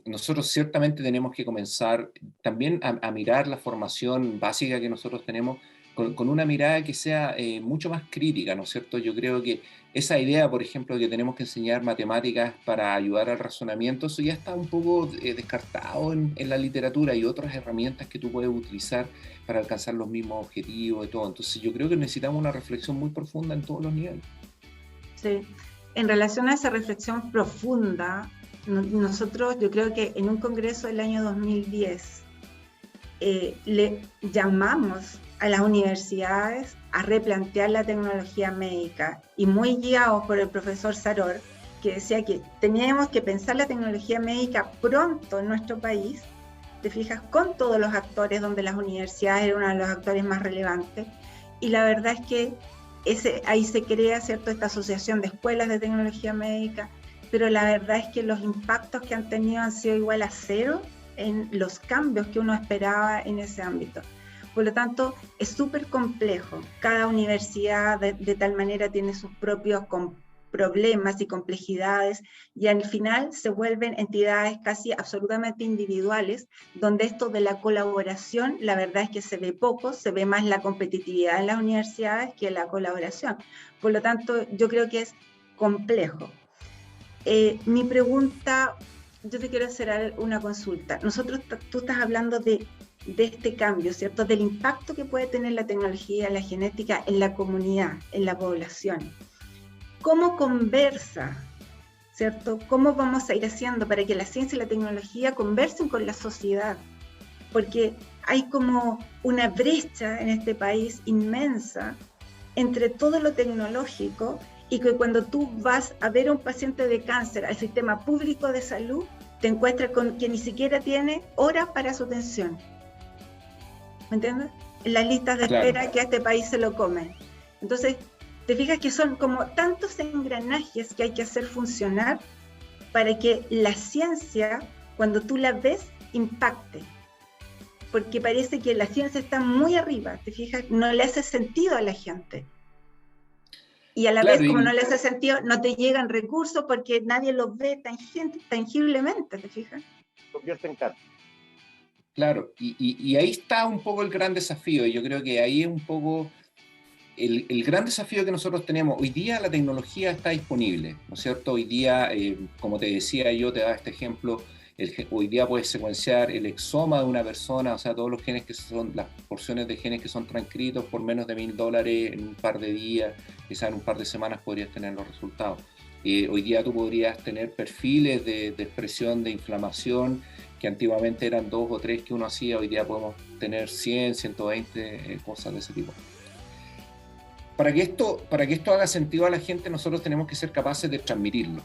nosotros ciertamente tenemos que comenzar también a mirar la formación básica que nosotros tenemos con una mirada que sea mucho más crítica, ¿no es cierto? Yo creo que esa idea, por ejemplo, de que tenemos que enseñar matemáticas para ayudar al razonamiento, eso ya está un poco descartado en la literatura y otras herramientas que tú puedes utilizar para alcanzar los mismos objetivos y todo. Entonces yo creo que necesitamos una reflexión muy profunda en todos los niveles. Sí, en relación a esa reflexión profunda, nosotros, yo creo que en un congreso del año 2010, le llamamos a las universidades a replantear la tecnología médica, y muy guiados por el profesor Saror, que decía que teníamos que pensar la tecnología médica pronto en nuestro país, te fijas, con todos los actores, donde las universidades eran uno de los actores más relevantes, y la verdad es que ahí se crea, ¿cierto?, esta asociación de escuelas de tecnología médica, pero la verdad es que los impactos que han tenido han sido igual a cero en los cambios que uno esperaba en ese ámbito. Por lo tanto, es súper complejo. Cada universidad de tal manera tiene sus propios problemas y complejidades, y al final se vuelven entidades casi absolutamente individuales, donde esto de la colaboración, la verdad es que se ve poco, se ve más la competitividad en las universidades que la colaboración. Por lo tanto, yo creo que es complejo. Mi pregunta, yo te quiero hacer una consulta. Tú estás hablando de este cambio, ¿cierto? Del impacto que puede tener la tecnología, la genética en la comunidad, en la población. ¿Cómo conversa, ¿cierto? ¿Cómo vamos a ir haciendo para que la ciencia y la tecnología conversen con la sociedad? Porque hay como una brecha en este país inmensa entre todo lo tecnológico, y que cuando tú vas a ver a un paciente de cáncer al sistema público de salud, te encuentras con que ni siquiera tiene horas para su atención. ¿Me entiendes? En las listas de espera que a este país se lo comen. Entonces, te fijas que son como tantos engranajes que hay que hacer funcionar para que la ciencia, cuando tú la ves, impacte. Porque parece que la ciencia está muy arriba, te fijas, no le hace sentido a la gente. Y a la vez, como no le hace sentido, no te llegan recursos porque nadie los ve tangiblemente, ¿te fijas? Convierte en carne. Claro, y ahí está un poco el gran desafío. Yo creo que ahí es un poco el gran desafío que nosotros tenemos. Hoy día la tecnología está disponible, ¿no es cierto? Hoy día, como te decía yo, te daba este ejemplo, hoy día puedes secuenciar el exoma de una persona, o sea, todos los genes que son, las porciones de genes que son transcritos por menos de $1000 en un par de días, quizás en un par de semanas podrías tener los resultados. Hoy día tú podrías tener perfiles de expresión de inflamación, que antiguamente eran 2 o 3 que uno hacía, hoy día podemos tener 100, 120 cosas de ese tipo. Para que esto haga sentido a la gente, nosotros tenemos que ser capaces de transmitirlo.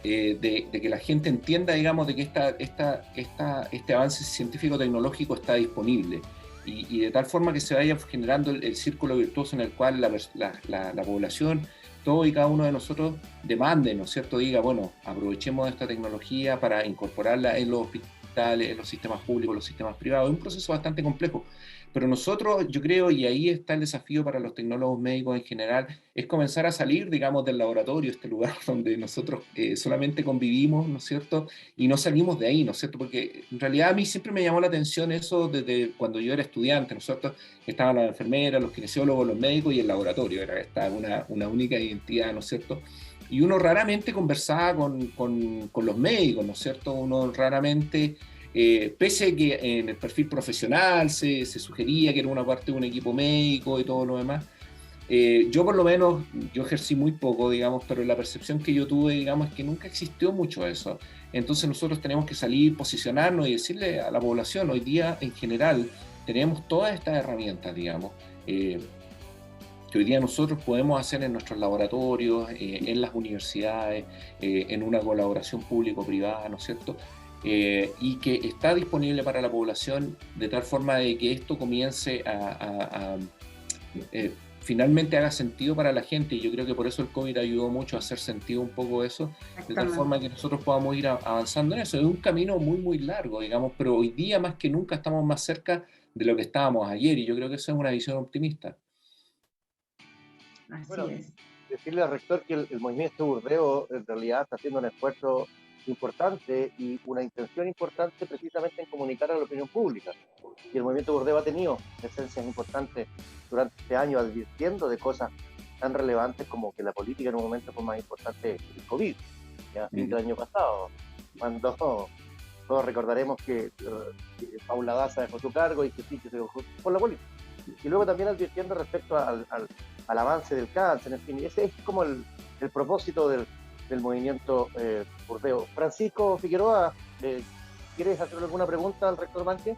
De que la gente entienda, digamos, de que este avance científico-tecnológico está disponible, y de tal forma que se vaya generando el círculo virtuoso en el cual la población, todo y cada uno de nosotros demande, ¿no es cierto?, diga, bueno, aprovechemos esta tecnología para incorporarla en los hospitales, en los sistemas públicos, los sistemas privados. Es un proceso bastante complejo, pero nosotros, yo creo, y ahí está el desafío para los tecnólogos médicos en general, es comenzar a salir, digamos, del laboratorio, este lugar donde nosotros solamente convivimos, ¿no es cierto?, y no salimos de ahí, ¿no es cierto?, porque en realidad a mí siempre me llamó la atención eso desde cuando yo era estudiante. Nosotros estaban las enfermeras, los kinesiólogos, los médicos y el laboratorio, estaba una única identidad, ¿no es cierto?, y uno raramente conversaba con los médicos, ¿no es cierto?, uno raramente... pese a que en el perfil profesional se sugería que era una parte de un equipo médico y todo lo demás, yo por lo menos, yo ejercí muy poco, digamos, pero la percepción que yo tuve, digamos, es que nunca existió mucho eso. Entonces nosotros tenemos que salir, posicionarnos y decirle a la población, hoy día en general tenemos todas estas herramientas, digamos, que hoy día nosotros podemos hacer en nuestros laboratorios, en las universidades, en una colaboración público-privada, ¿no es cierto?, y que está disponible para la población de tal forma de que esto comience finalmente haga sentido para la gente, y yo creo que por eso el COVID ayudó mucho a hacer sentido un poco eso, de tal forma que nosotros podamos ir avanzando en eso. Es un camino muy, muy largo, digamos, pero hoy día más que nunca estamos más cerca de lo que estábamos ayer, y yo creo que eso es una visión optimista. Así es. Decirle al rector que el movimiento Burdeo en realidad está haciendo un esfuerzo importante y una intención importante precisamente en comunicar a la opinión pública. Y el movimiento Burdeo ha tenido presencias importantes durante este año, advirtiendo de cosas tan relevantes como que la política en un momento fue más importante que el COVID, ya el año pasado, cuando todos recordaremos que Paula Daza dejó su cargo y que sí, que se dejó por la política. Y luego también advirtiendo respecto al avance del cáncer, en fin, ese es como el propósito del movimiento Burdeo. Francisco Figueroa, ¿quieres hacerle alguna pregunta al rector Manque?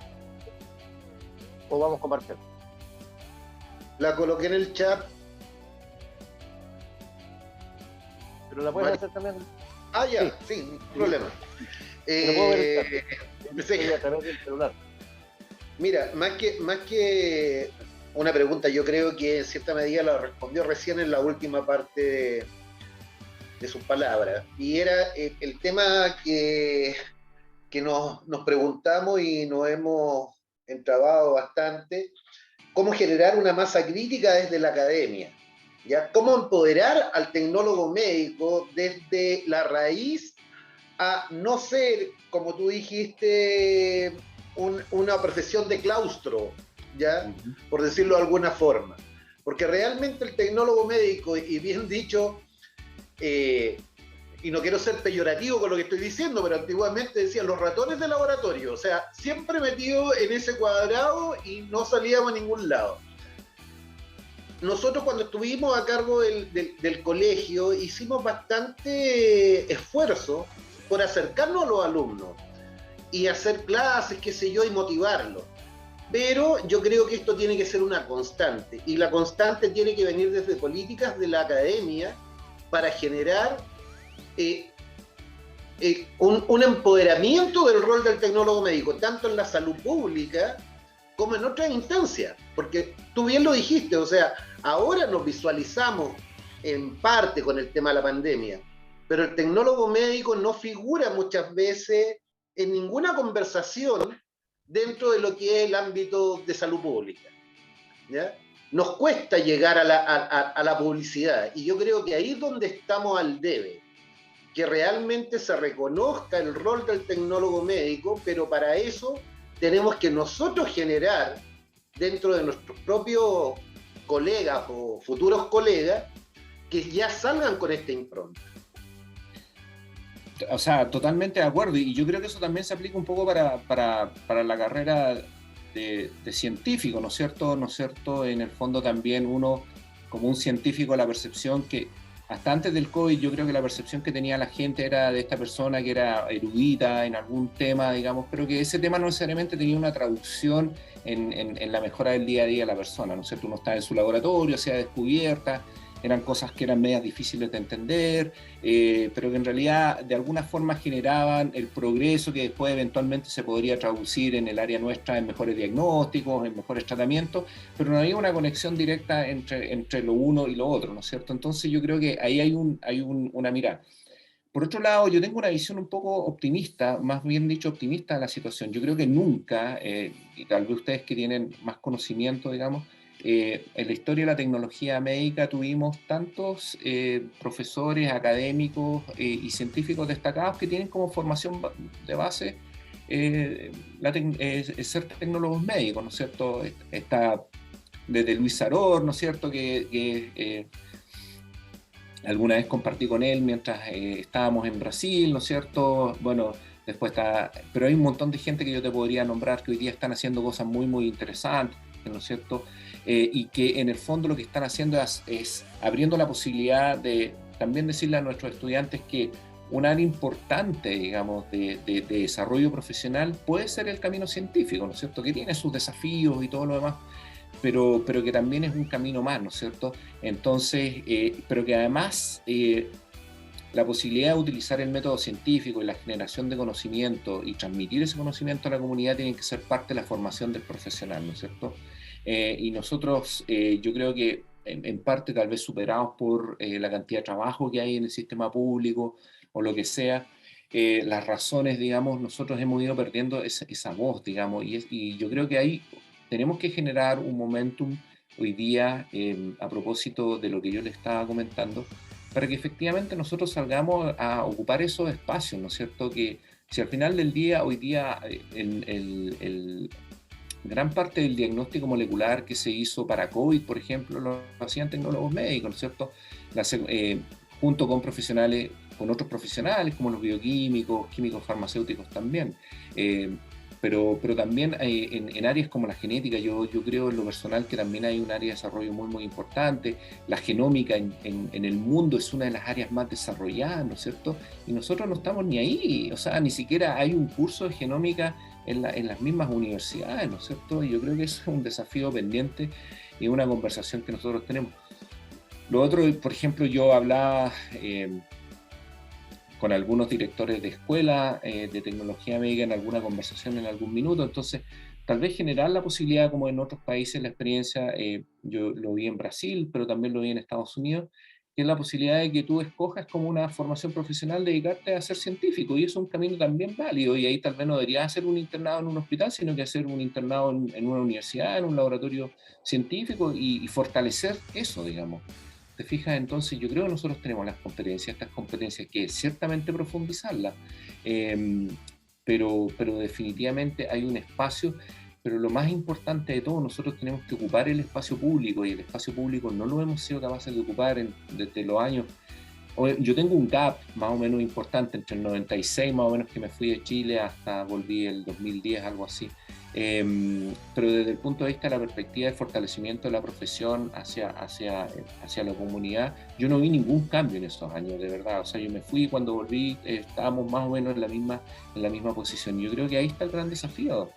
¿O vamos con Marcelo? La coloqué en el chat. Pero la puedes hacer también. Ah, ya, sí, no hay problema. Pero puedo ver el chat. A través del celular. Mira, más que una pregunta, yo creo que en cierta medida la respondió recién en la última parte de sus palabras, y era el tema que nos preguntamos y nos hemos entrabado bastante: cómo generar una masa crítica desde la academia, ¿ya? Cómo empoderar al tecnólogo médico desde la raíz a no ser, como tú dijiste, una profesión de claustro, ¿ya? Por decirlo de alguna forma. Porque realmente el tecnólogo médico, y bien dicho, y no quiero ser peyorativo con lo que estoy diciendo, pero antiguamente decían los ratones de laboratorio, o sea, siempre metido en ese cuadrado y no salíamos a ningún lado. Nosotros, cuando estuvimos a cargo del colegio, hicimos bastante esfuerzo por acercarnos a los alumnos y hacer clases, qué sé yo, y motivarlos. Pero yo creo que esto tiene que ser una constante, y la constante tiene que venir desde políticas de la academia para generar un empoderamiento del rol del tecnólogo médico, tanto en la salud pública como en otras instancias. Porque tú bien lo dijiste, o sea, ahora nos visualizamos en parte con el tema de la pandemia, pero el tecnólogo médico no figura muchas veces en ninguna conversación dentro de lo que es el ámbito de salud pública, ¿ya? Nos cuesta llegar a la publicidad, y yo creo que ahí es donde estamos al debe, que realmente se reconozca el rol del tecnólogo médico, pero para eso tenemos que nosotros generar dentro de nuestros propios colegas o futuros colegas que ya salgan con esta impronta. O sea, totalmente de acuerdo, y yo creo que eso también se aplica un poco para la carrera de científico, ¿no es cierto? ¿No es cierto? En el fondo también uno, como un científico, la percepción que hasta antes del COVID, yo creo que la percepción que tenía la gente era de esta persona que era erudita en algún tema, digamos, pero que ese tema no necesariamente tenía una traducción en la mejora del día a día de la persona, ¿no es cierto? Uno estaba en su laboratorio, hacía descubiertas, eran cosas que eran medias difíciles de entender, pero que en realidad de alguna forma generaban el progreso que después eventualmente se podría traducir en el área nuestra en mejores diagnósticos, en mejores tratamientos, pero no había una conexión directa entre lo uno y lo otro, ¿no es cierto? Entonces yo creo que ahí hay una mirada. Por otro lado, yo tengo una visión un poco optimista, más bien dicho optimista de la situación. Yo creo que nunca, y tal vez ustedes que tienen más conocimiento, digamos, en la historia de la tecnología médica tuvimos tantos profesores, académicos y científicos destacados que tienen como formación de base ser tecnólogos médicos, ¿no es cierto? Está desde Luis Saror, ¿no es cierto?, que alguna vez compartí con él mientras estábamos en Brasil, ¿no es cierto? Bueno, después está, pero hay un montón de gente que yo te podría nombrar que hoy día están haciendo cosas muy, muy interesantes, ¿no es cierto? Y que en el fondo lo que están haciendo es abriendo la posibilidad de también decirle a nuestros estudiantes que un área importante, digamos, de desarrollo profesional puede ser el camino científico, ¿no es cierto? Que tiene sus desafíos y todo lo demás, pero que también es un camino más, ¿no es cierto? Entonces, pero que además la posibilidad de utilizar el método científico y la generación de conocimiento y transmitir ese conocimiento a la comunidad tienen que ser parte de la formación del profesional, ¿no es cierto? Y nosotros, yo creo que en parte tal vez superados por la cantidad de trabajo que hay en el sistema público o lo que sea, las razones, digamos, nosotros hemos ido perdiendo esa voz, digamos, y yo creo que ahí tenemos que generar un momentum hoy día, a propósito de lo que yo le estaba comentando, para que efectivamente nosotros salgamos a ocupar esos espacios, ¿no es cierto? Que si al final del día, hoy día, gran parte del diagnóstico molecular que se hizo para COVID, por ejemplo, lo hacían tecnólogos médicos, ¿no es cierto? Junto con profesionales, con otros profesionales como los bioquímicos, químicos farmacéuticos también. Pero también en áreas como la genética, yo creo en lo personal que también hay un área de desarrollo muy, muy importante. La genómica en el mundo es una de las áreas más desarrolladas, ¿no es cierto? Y nosotros no estamos ni ahí, o sea, ni siquiera hay un curso de genómica en las mismas universidades, ¿no es cierto? Y yo creo que eso es un desafío pendiente y una conversación que nosotros tenemos. Lo otro, por ejemplo, yo hablaba con algunos directores de escuela de tecnología médica en alguna conversación en algún minuto, entonces tal vez generar la posibilidad, como en otros países la experiencia, yo lo vi en Brasil, pero también lo vi en Estados Unidos, que es la posibilidad de que tú escojas como una formación profesional dedicarte a ser científico, y eso es un camino también válido, y ahí tal vez no deberías hacer un internado en un hospital, sino que hacer un internado en una universidad, en un laboratorio científico, y fortalecer eso, digamos. ¿Te fijas? Entonces yo creo que nosotros tenemos las competencias, estas competencias que ciertamente profundizarlas, pero definitivamente hay un espacio, pero lo más importante de todo, nosotros tenemos que ocupar el espacio público, y el espacio público no lo hemos sido capaces de ocupar desde los años. Yo tengo un gap más o menos importante entre el 96 más o menos que me fui de Chile hasta volví el 2010, algo así. Pero desde el punto de vista de la perspectiva de fortalecimiento de la profesión hacia la comunidad, yo no vi ningún cambio en esos años, de verdad. O sea, yo me fui, cuando volví estábamos más o menos en la misma posición. Yo creo que ahí está el gran desafío.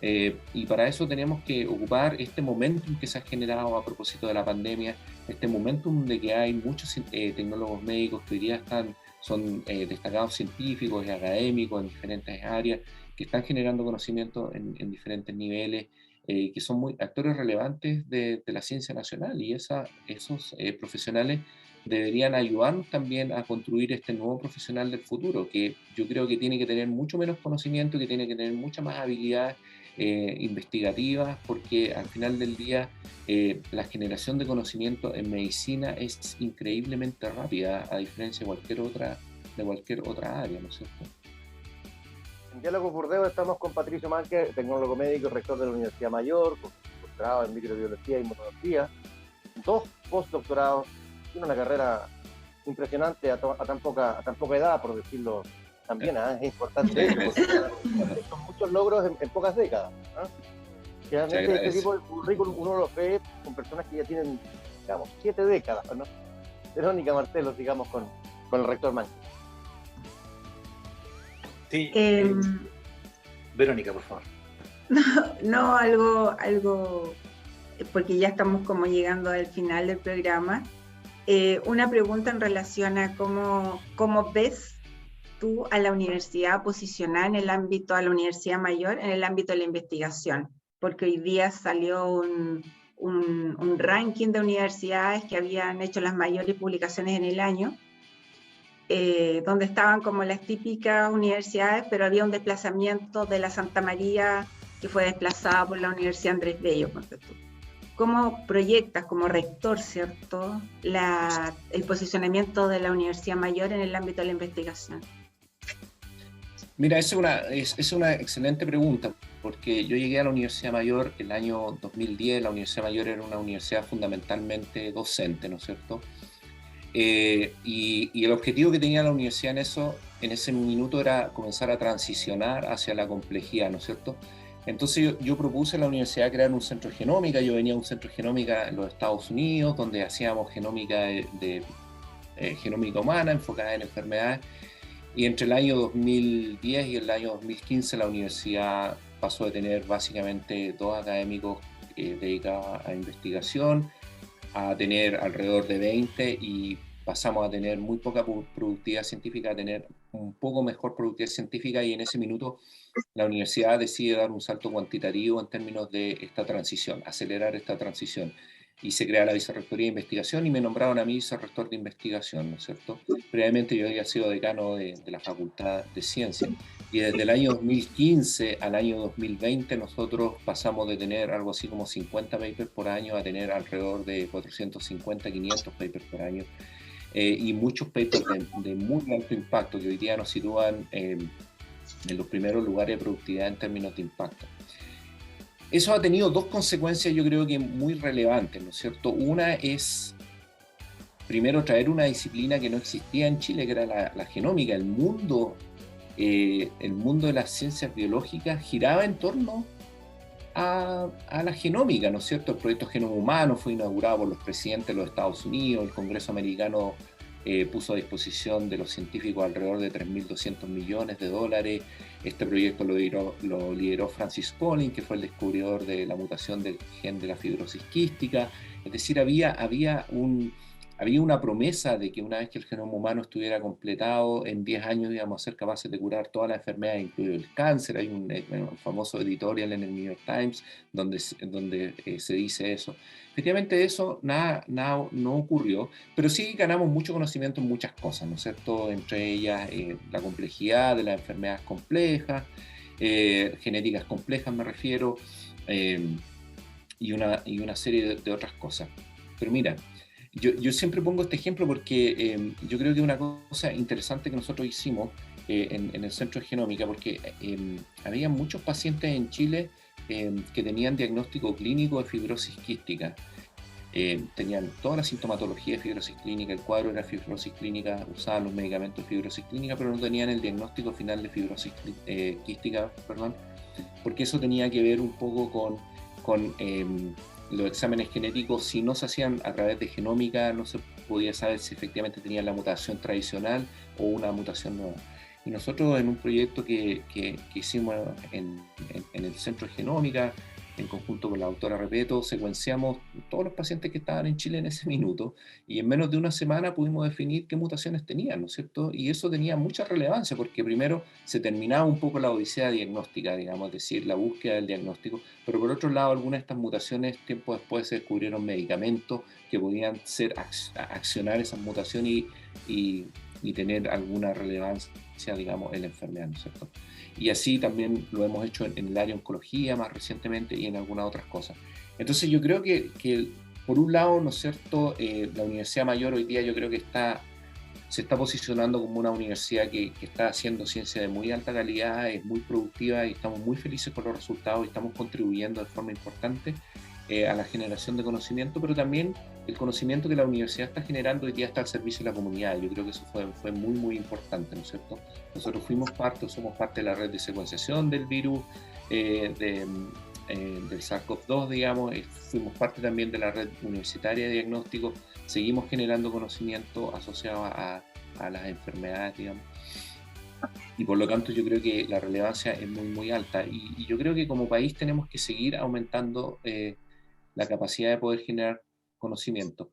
Y para eso tenemos que ocupar este momentum que se ha generado a propósito de la pandemia, este momentum de que hay muchos tecnólogos médicos que hoy día son destacados científicos y académicos en diferentes áreas, que están generando conocimiento en diferentes niveles, que son actores relevantes de la ciencia nacional, y esos profesionales deberían ayudarnos también a construir este nuevo profesional del futuro, que yo creo que tiene que tener mucho menos conocimiento, que tiene que tener mucha más habilidades investigativas, porque al final del día la generación de conocimiento en medicina es increíblemente rápida, a diferencia de cualquier otra área, ¿no es cierto? En Diálogo Burdeo estamos con Patricio Márquez, tecnólogo médico y rector de la Universidad Mayor, con doctorado en microbiología y inmunología, 2 postdoctorados, tiene una carrera impresionante a tan poca edad, por decirlo también, es importante eso, porque son muchos logros en pocas décadas. Generalmente este tipo de currículum uno lo ve con personas que ya tienen, digamos, 7 décadas, ¿no? Verónica Martelos, digamos, con el rector Márquez. Sí, Verónica, por favor. No, algo, porque ya estamos como llegando al final del programa. Una pregunta en relación a cómo ves tú a la universidad posicionada en el ámbito, a la Universidad Mayor, en el ámbito de la investigación, porque hoy día salió un ranking de universidades que habían hecho las mayores publicaciones en el año, donde estaban como las típicas universidades, pero había un desplazamiento de la Santa María que fue desplazada por la Universidad Andrés Bello. ¿Cómo proyectas como rector, cierto, el posicionamiento de la Universidad Mayor en el ámbito de la investigación? Mira, es una excelente pregunta, porque yo llegué a la Universidad Mayor el año 2010, la Universidad Mayor era una universidad fundamentalmente docente, ¿no es cierto? Y el objetivo que tenía la universidad en ese minuto era comenzar a transicionar hacia la complejidad, ¿no es cierto? Entonces yo propuse a la universidad crear un centro de genómica. Yo venía de un centro de genómica en los Estados Unidos, donde hacíamos genómica genómica humana enfocada en enfermedades, y entre el año 2010 y el año 2015 la universidad pasó de tener básicamente 2 académicos dedicados a investigación a tener alrededor de 20, y pasamos a tener muy poca productividad científica a tener un poco mejor productividad científica, y en ese minuto la universidad decide dar un salto cuantitativo en términos de esta transición, acelerar esta transición. Y se crea la Vicerrectoría de Investigación y me nombraron a mí Vicerrector de Investigación, ¿no es cierto? Previamente yo había sido decano de la Facultad de Ciencias. Y desde el año 2015 al año 2020 nosotros pasamos de tener algo así como 50 papers por año a tener alrededor de 450, 500 papers por año. Y muchos papers de muy alto impacto que hoy día nos sitúan en los primeros lugares de productividad en términos de impacto. Eso ha tenido dos consecuencias, yo creo que muy relevantes, ¿no es cierto? Una es, primero, traer una disciplina que no existía en Chile, que era la genómica. El mundo de las ciencias biológicas giraba en torno a la genómica, ¿no es cierto? El proyecto Genoma Humano fue inaugurado por los presidentes de los Estados Unidos, el Congreso americano puso a disposición de los científicos alrededor de 3.200 millones de dólares. Este proyecto lo lideró Francis Collins, que fue el descubridor de la mutación del gen de la fibrosis quística. Es decir, había una promesa de que una vez que el genoma humano estuviera completado, en 10 años íbamos a ser capaces de curar todas las enfermedades, incluido el cáncer. Hay un famoso editorial en el New York Times donde se dice eso. Efectivamente eso no ocurrió, pero sí ganamos mucho conocimiento en muchas cosas, ¿no es cierto? Entre ellas la complejidad de las enfermedades complejas, genéticas complejas me refiero, y una serie de otras cosas. Pero mira, yo siempre pongo este ejemplo porque yo creo que una cosa interesante que nosotros hicimos en el Centro de Genómica, porque había muchos pacientes en Chile que tenían diagnóstico clínico de fibrosis quística. Tenían toda la sintomatología de fibrosis clínica, el cuadro era fibrosis clínica, usaban los medicamentos de fibrosis clínica, pero no tenían el diagnóstico final de fibrosis quística, porque eso tenía que ver un poco con los exámenes genéticos. Si no se hacían a través de genómica, no se podía saber si efectivamente tenían la mutación tradicional o una mutación nueva. Y nosotros en un proyecto que hicimos en el Centro de Genómica, en conjunto con la doctora Repeto, secuenciamos todos los pacientes que estaban en Chile en ese minuto, y en menos de una semana pudimos definir qué mutaciones tenían, ¿no es cierto? Y eso tenía mucha relevancia, porque primero se terminaba un poco la odisea diagnóstica, digamos, es decir, la búsqueda del diagnóstico, pero por otro lado, algunas de estas mutaciones, tiempo después se descubrieron medicamentos que podían accionar esas mutaciones y tener alguna relevancia, digamos, en la enfermedad, ¿no es cierto? Y así también lo hemos hecho en el área de oncología más recientemente y en algunas otras cosas. Entonces yo creo que por un lado, ¿no es cierto?, la Universidad Mayor hoy día yo creo que se está posicionando como una universidad que está haciendo ciencia de muy alta calidad, es muy productiva y estamos muy felices con los resultados y estamos contribuyendo de forma importante a la generación de conocimiento, pero también el conocimiento que la universidad está generando hoy día está al servicio de la comunidad. Yo creo que eso fue muy, muy importante, ¿no es cierto? Nosotros somos parte de la red de secuenciación del virus, del SARS-CoV-2, digamos, fuimos parte también de la red universitaria de diagnóstico, seguimos generando conocimiento asociado a las enfermedades, digamos. Y por lo tanto yo creo que la relevancia es muy, muy alta. Y yo creo que como país tenemos que seguir aumentando la capacidad de poder generar conocimiento.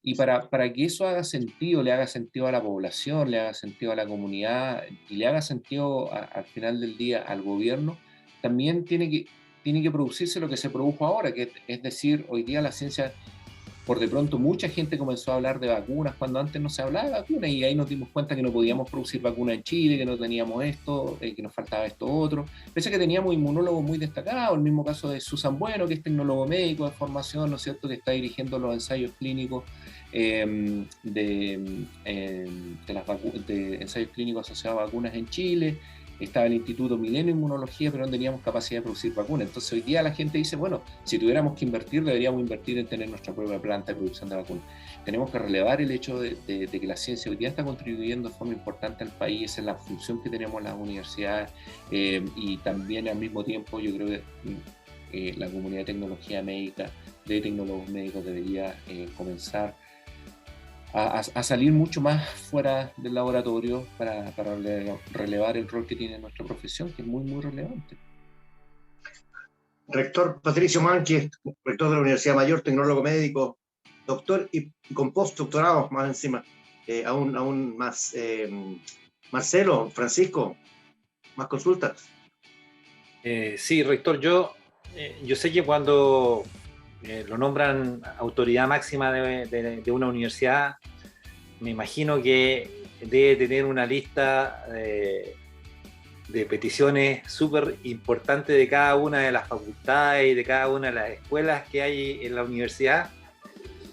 Y para que eso haga sentido, le haga sentido a la población, le haga sentido a la comunidad y le haga sentido al final del día al gobierno, también tiene que producirse lo que se produjo ahora, que es decir, hoy día la ciencia, por de pronto mucha gente comenzó a hablar de vacunas cuando antes no se hablaba de vacunas, y ahí nos dimos cuenta que no podíamos producir vacunas en Chile, que no teníamos esto, que nos faltaba esto otro, pese a que teníamos inmunólogos muy destacados, el mismo caso de Susan Bueno, que es tecnólogo médico de formación, ¿no es cierto?, que está dirigiendo los ensayos clínicos de ensayos clínicos asociados a vacunas en Chile. Estaba el Instituto Milenio de Inmunología, pero no teníamos capacidad de producir vacunas. Entonces hoy día la gente dice, bueno, si tuviéramos que invertir, deberíamos invertir en tener nuestra propia planta de producción de vacunas. Tenemos que relevar el hecho de que la ciencia hoy día está contribuyendo de forma importante al país, esa es la función que tenemos en las universidades, y también al mismo tiempo yo creo que la comunidad de tecnología médica, de tecnólogos médicos, debería comenzar a salir mucho más fuera del laboratorio para relevar el rol que tiene nuestra profesión, que es muy, muy relevante. Rector Patricio Mánquez, rector de la Universidad Mayor, tecnólogo médico, doctor y con postdoctorados más encima. aún más. Marcelo, Francisco, más consultas. Sí, rector, yo sé que cuando lo nombran autoridad máxima de una universidad, me imagino que debe tener una lista de peticiones súper importantes de cada una de las facultades y de cada una de las escuelas que hay en la universidad.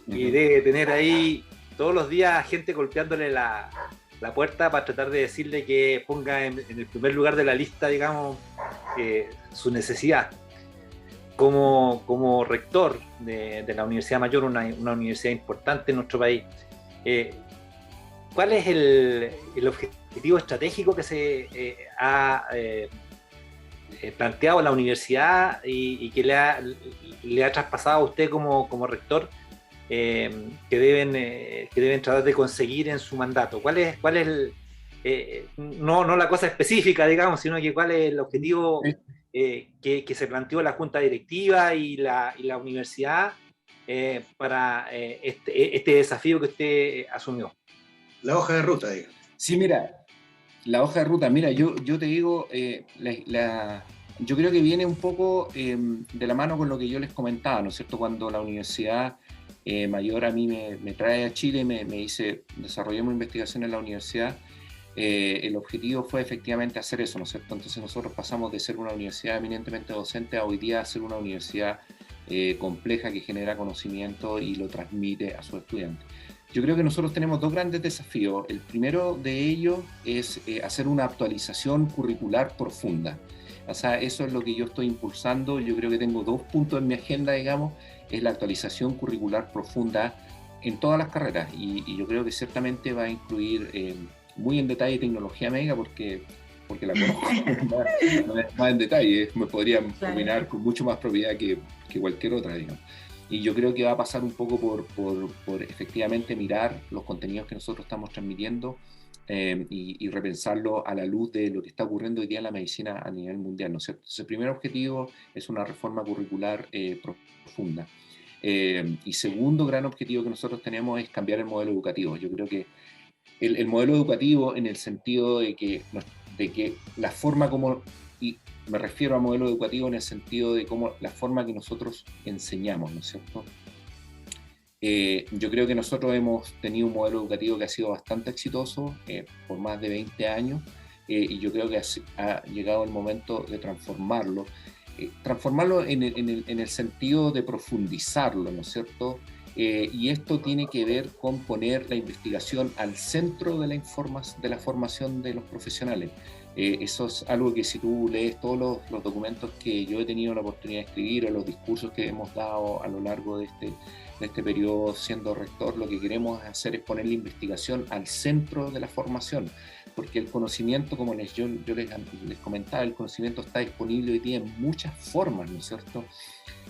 Y debe tener ahí todos los días gente golpeándole la puerta para tratar de decirle que ponga en el primer lugar de la lista, digamos, su necesidad. Como rector de la Universidad Mayor, una universidad importante en nuestro país, ¿cuál es el objetivo estratégico que se ha planteado la universidad y que le ha traspasado a usted como rector, que deben tratar de conseguir en su mandato? ¿Cuál es no la cosa específica, digamos, sino que cuál es el objetivo que se planteó la Junta Directiva y la universidad para este desafío que usted asumió? La hoja de ruta, digamos. Sí, mira, la hoja de ruta, mira, yo te digo, yo creo que viene un poco de la mano con lo que yo les comentaba, ¿no es cierto? Cuando la Universidad Mayor a mí me trae a Chile, me dice, desarrollemos investigación en la universidad, el objetivo fue efectivamente hacer eso, ¿no es cierto? Entonces nosotros pasamos de ser una universidad eminentemente docente a hoy día ser una universidad compleja que genera conocimiento y lo transmite a sus estudiantes. Yo creo que nosotros tenemos dos grandes desafíos. El primero de ellos es hacer una actualización curricular profunda. O sea, eso es lo que yo estoy impulsando. Yo creo que tengo 2 puntos en mi agenda, digamos, es la actualización curricular profunda en todas las carreras. Y yo creo que ciertamente va a incluir muy en detalle tecnología médica porque la conozco más en detalle. Me podría opinar con mucho más propiedad que cualquier otra, digamos. Y yo creo que va a pasar un poco por efectivamente mirar los contenidos que nosotros estamos transmitiendo y repensarlo a la luz de lo que está ocurriendo hoy día en la medicina a nivel mundial, ¿no es cierto? Entonces, el primer objetivo es una reforma curricular profunda. Y segundo gran objetivo que nosotros tenemos es cambiar el modelo educativo. Yo creo que el modelo educativo en el sentido de que la forma como... Y me refiero a modelo educativo en el sentido de cómo la forma que nosotros enseñamos, ¿no es cierto? Yo creo que nosotros hemos tenido un modelo educativo que ha sido bastante exitoso por más de 20 años y yo creo que ha llegado el momento de transformarlo. Transformarlo en el sentido de profundizarlo, ¿no es cierto? Y esto tiene que ver con poner la investigación al centro de la formación de los profesionales. Eso es algo que si tú lees todos los documentos que yo he tenido la oportunidad de escribir o los discursos que hemos dado a lo largo de este periodo siendo rector, lo que queremos hacer es poner la investigación al centro de la formación, porque el conocimiento, como yo les comentaba, el conocimiento está disponible hoy día en muchas formas, ¿no es cierto?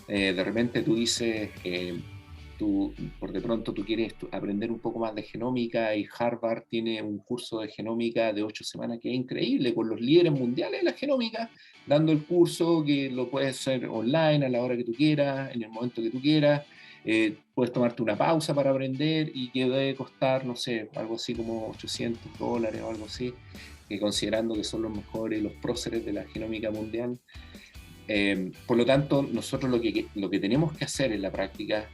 De repente tú dices... por de pronto tú quieres aprender un poco más de genómica y Harvard tiene un curso de genómica de 8 semanas que es increíble, con los líderes mundiales de la genómica, dando el curso que lo puedes hacer online a la hora que tú quieras, en el momento que tú quieras, puedes tomarte una pausa para aprender y que debe costar, no sé, algo así como $800 o algo así, que considerando que son los mejores, los próceres de la genómica mundial. Por lo tanto, nosotros lo que tenemos que hacer en la práctica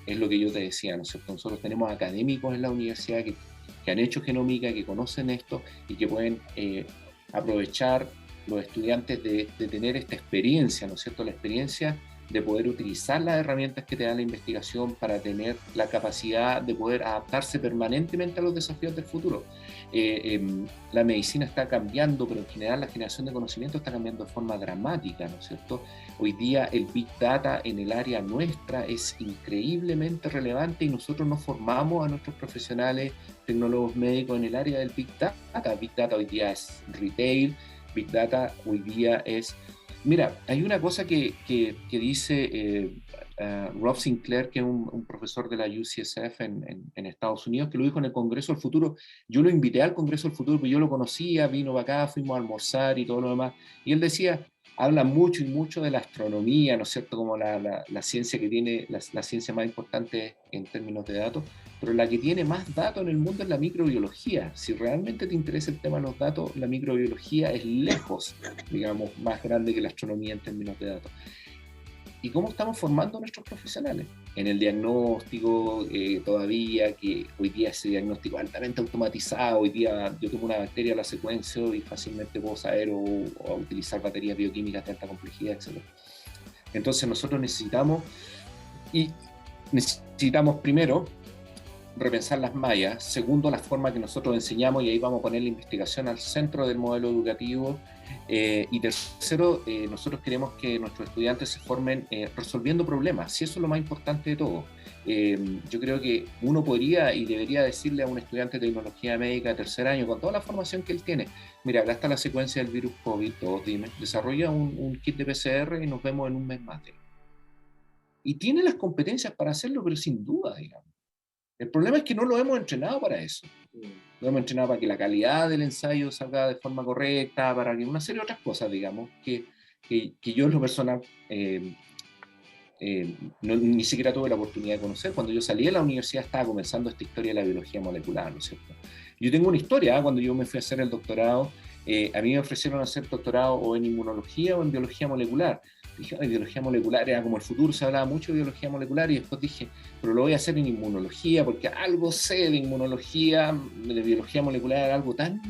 es lo que yo te decía, ¿no es cierto? Nosotros tenemos académicos en la universidad que han hecho genómica, que conocen esto y que pueden aprovechar los estudiantes de tener esta experiencia, ¿no es cierto? La experiencia de poder utilizar las herramientas que te da la investigación para tener la capacidad de poder adaptarse permanentemente a los desafíos del futuro. La medicina está cambiando, pero en general la generación de conocimiento está cambiando de forma dramática, ¿no es cierto? Hoy día el Big Data en el área nuestra es increíblemente relevante y nosotros nos formamos a nuestros profesionales, tecnólogos médicos en el área del Big Data. Big Data hoy día es retail, Big Data hoy día es... Mira, hay una cosa que dice Rob Sinclair, que es un profesor de la UCSF en Estados Unidos, que lo dijo en el Congreso del Futuro. Yo lo invité al Congreso del Futuro, porque yo lo conocía, vino para acá, fuimos a almorzar y todo lo demás. Y él decía, habla mucho y mucho de la astronomía, ¿no es cierto?, como la ciencia que tiene, la ciencia más importante en términos de datos, pero la que tiene más datos en el mundo es la microbiología. Si realmente te interesa el tema de los datos, la microbiología es lejos, digamos, más grande que la astronomía en términos de datos. ¿Y cómo estamos formando a nuestros profesionales? En el diagnóstico, todavía, que hoy día ese diagnóstico altamente automatizado, hoy día yo tengo una bacteria, la secuencio y fácilmente puedo saber o utilizar baterías bioquímicas de alta complejidad, etc. Entonces nosotros necesitamos primero repensar las mallas, segundo la forma que nosotros enseñamos, y ahí vamos a poner la investigación al centro del modelo educativo, y tercero, nosotros queremos que nuestros estudiantes se formen resolviendo problemas, y eso es lo más importante de todo. Yo creo que uno podría y debería decirle a un estudiante de tecnología médica de tercer año, con toda la formación que él tiene, mira, acá está la secuencia del virus COVID, dime, desarrolla un kit de PCR y nos vemos en un mes más. Y tiene las competencias para hacerlo, pero sin duda, digamos. El problema es que no lo hemos entrenado para eso. Lo hemos entrenado para que la calidad del ensayo salga de forma correcta, para que una serie de otras cosas, digamos, que yo en lo personal ni siquiera tuve la oportunidad de conocer. Cuando yo salí de la universidad estaba comenzando esta historia de la biología molecular, ¿no es cierto? Yo tengo una historia, cuando yo me fui a hacer el doctorado, a mí me ofrecieron hacer doctorado o en inmunología o en biología molecular. Dije, biología molecular era como el futuro, se hablaba mucho de biología molecular, y después dije, pero lo voy a hacer en inmunología, porque algo sé de inmunología, de biología molecular, algo tan...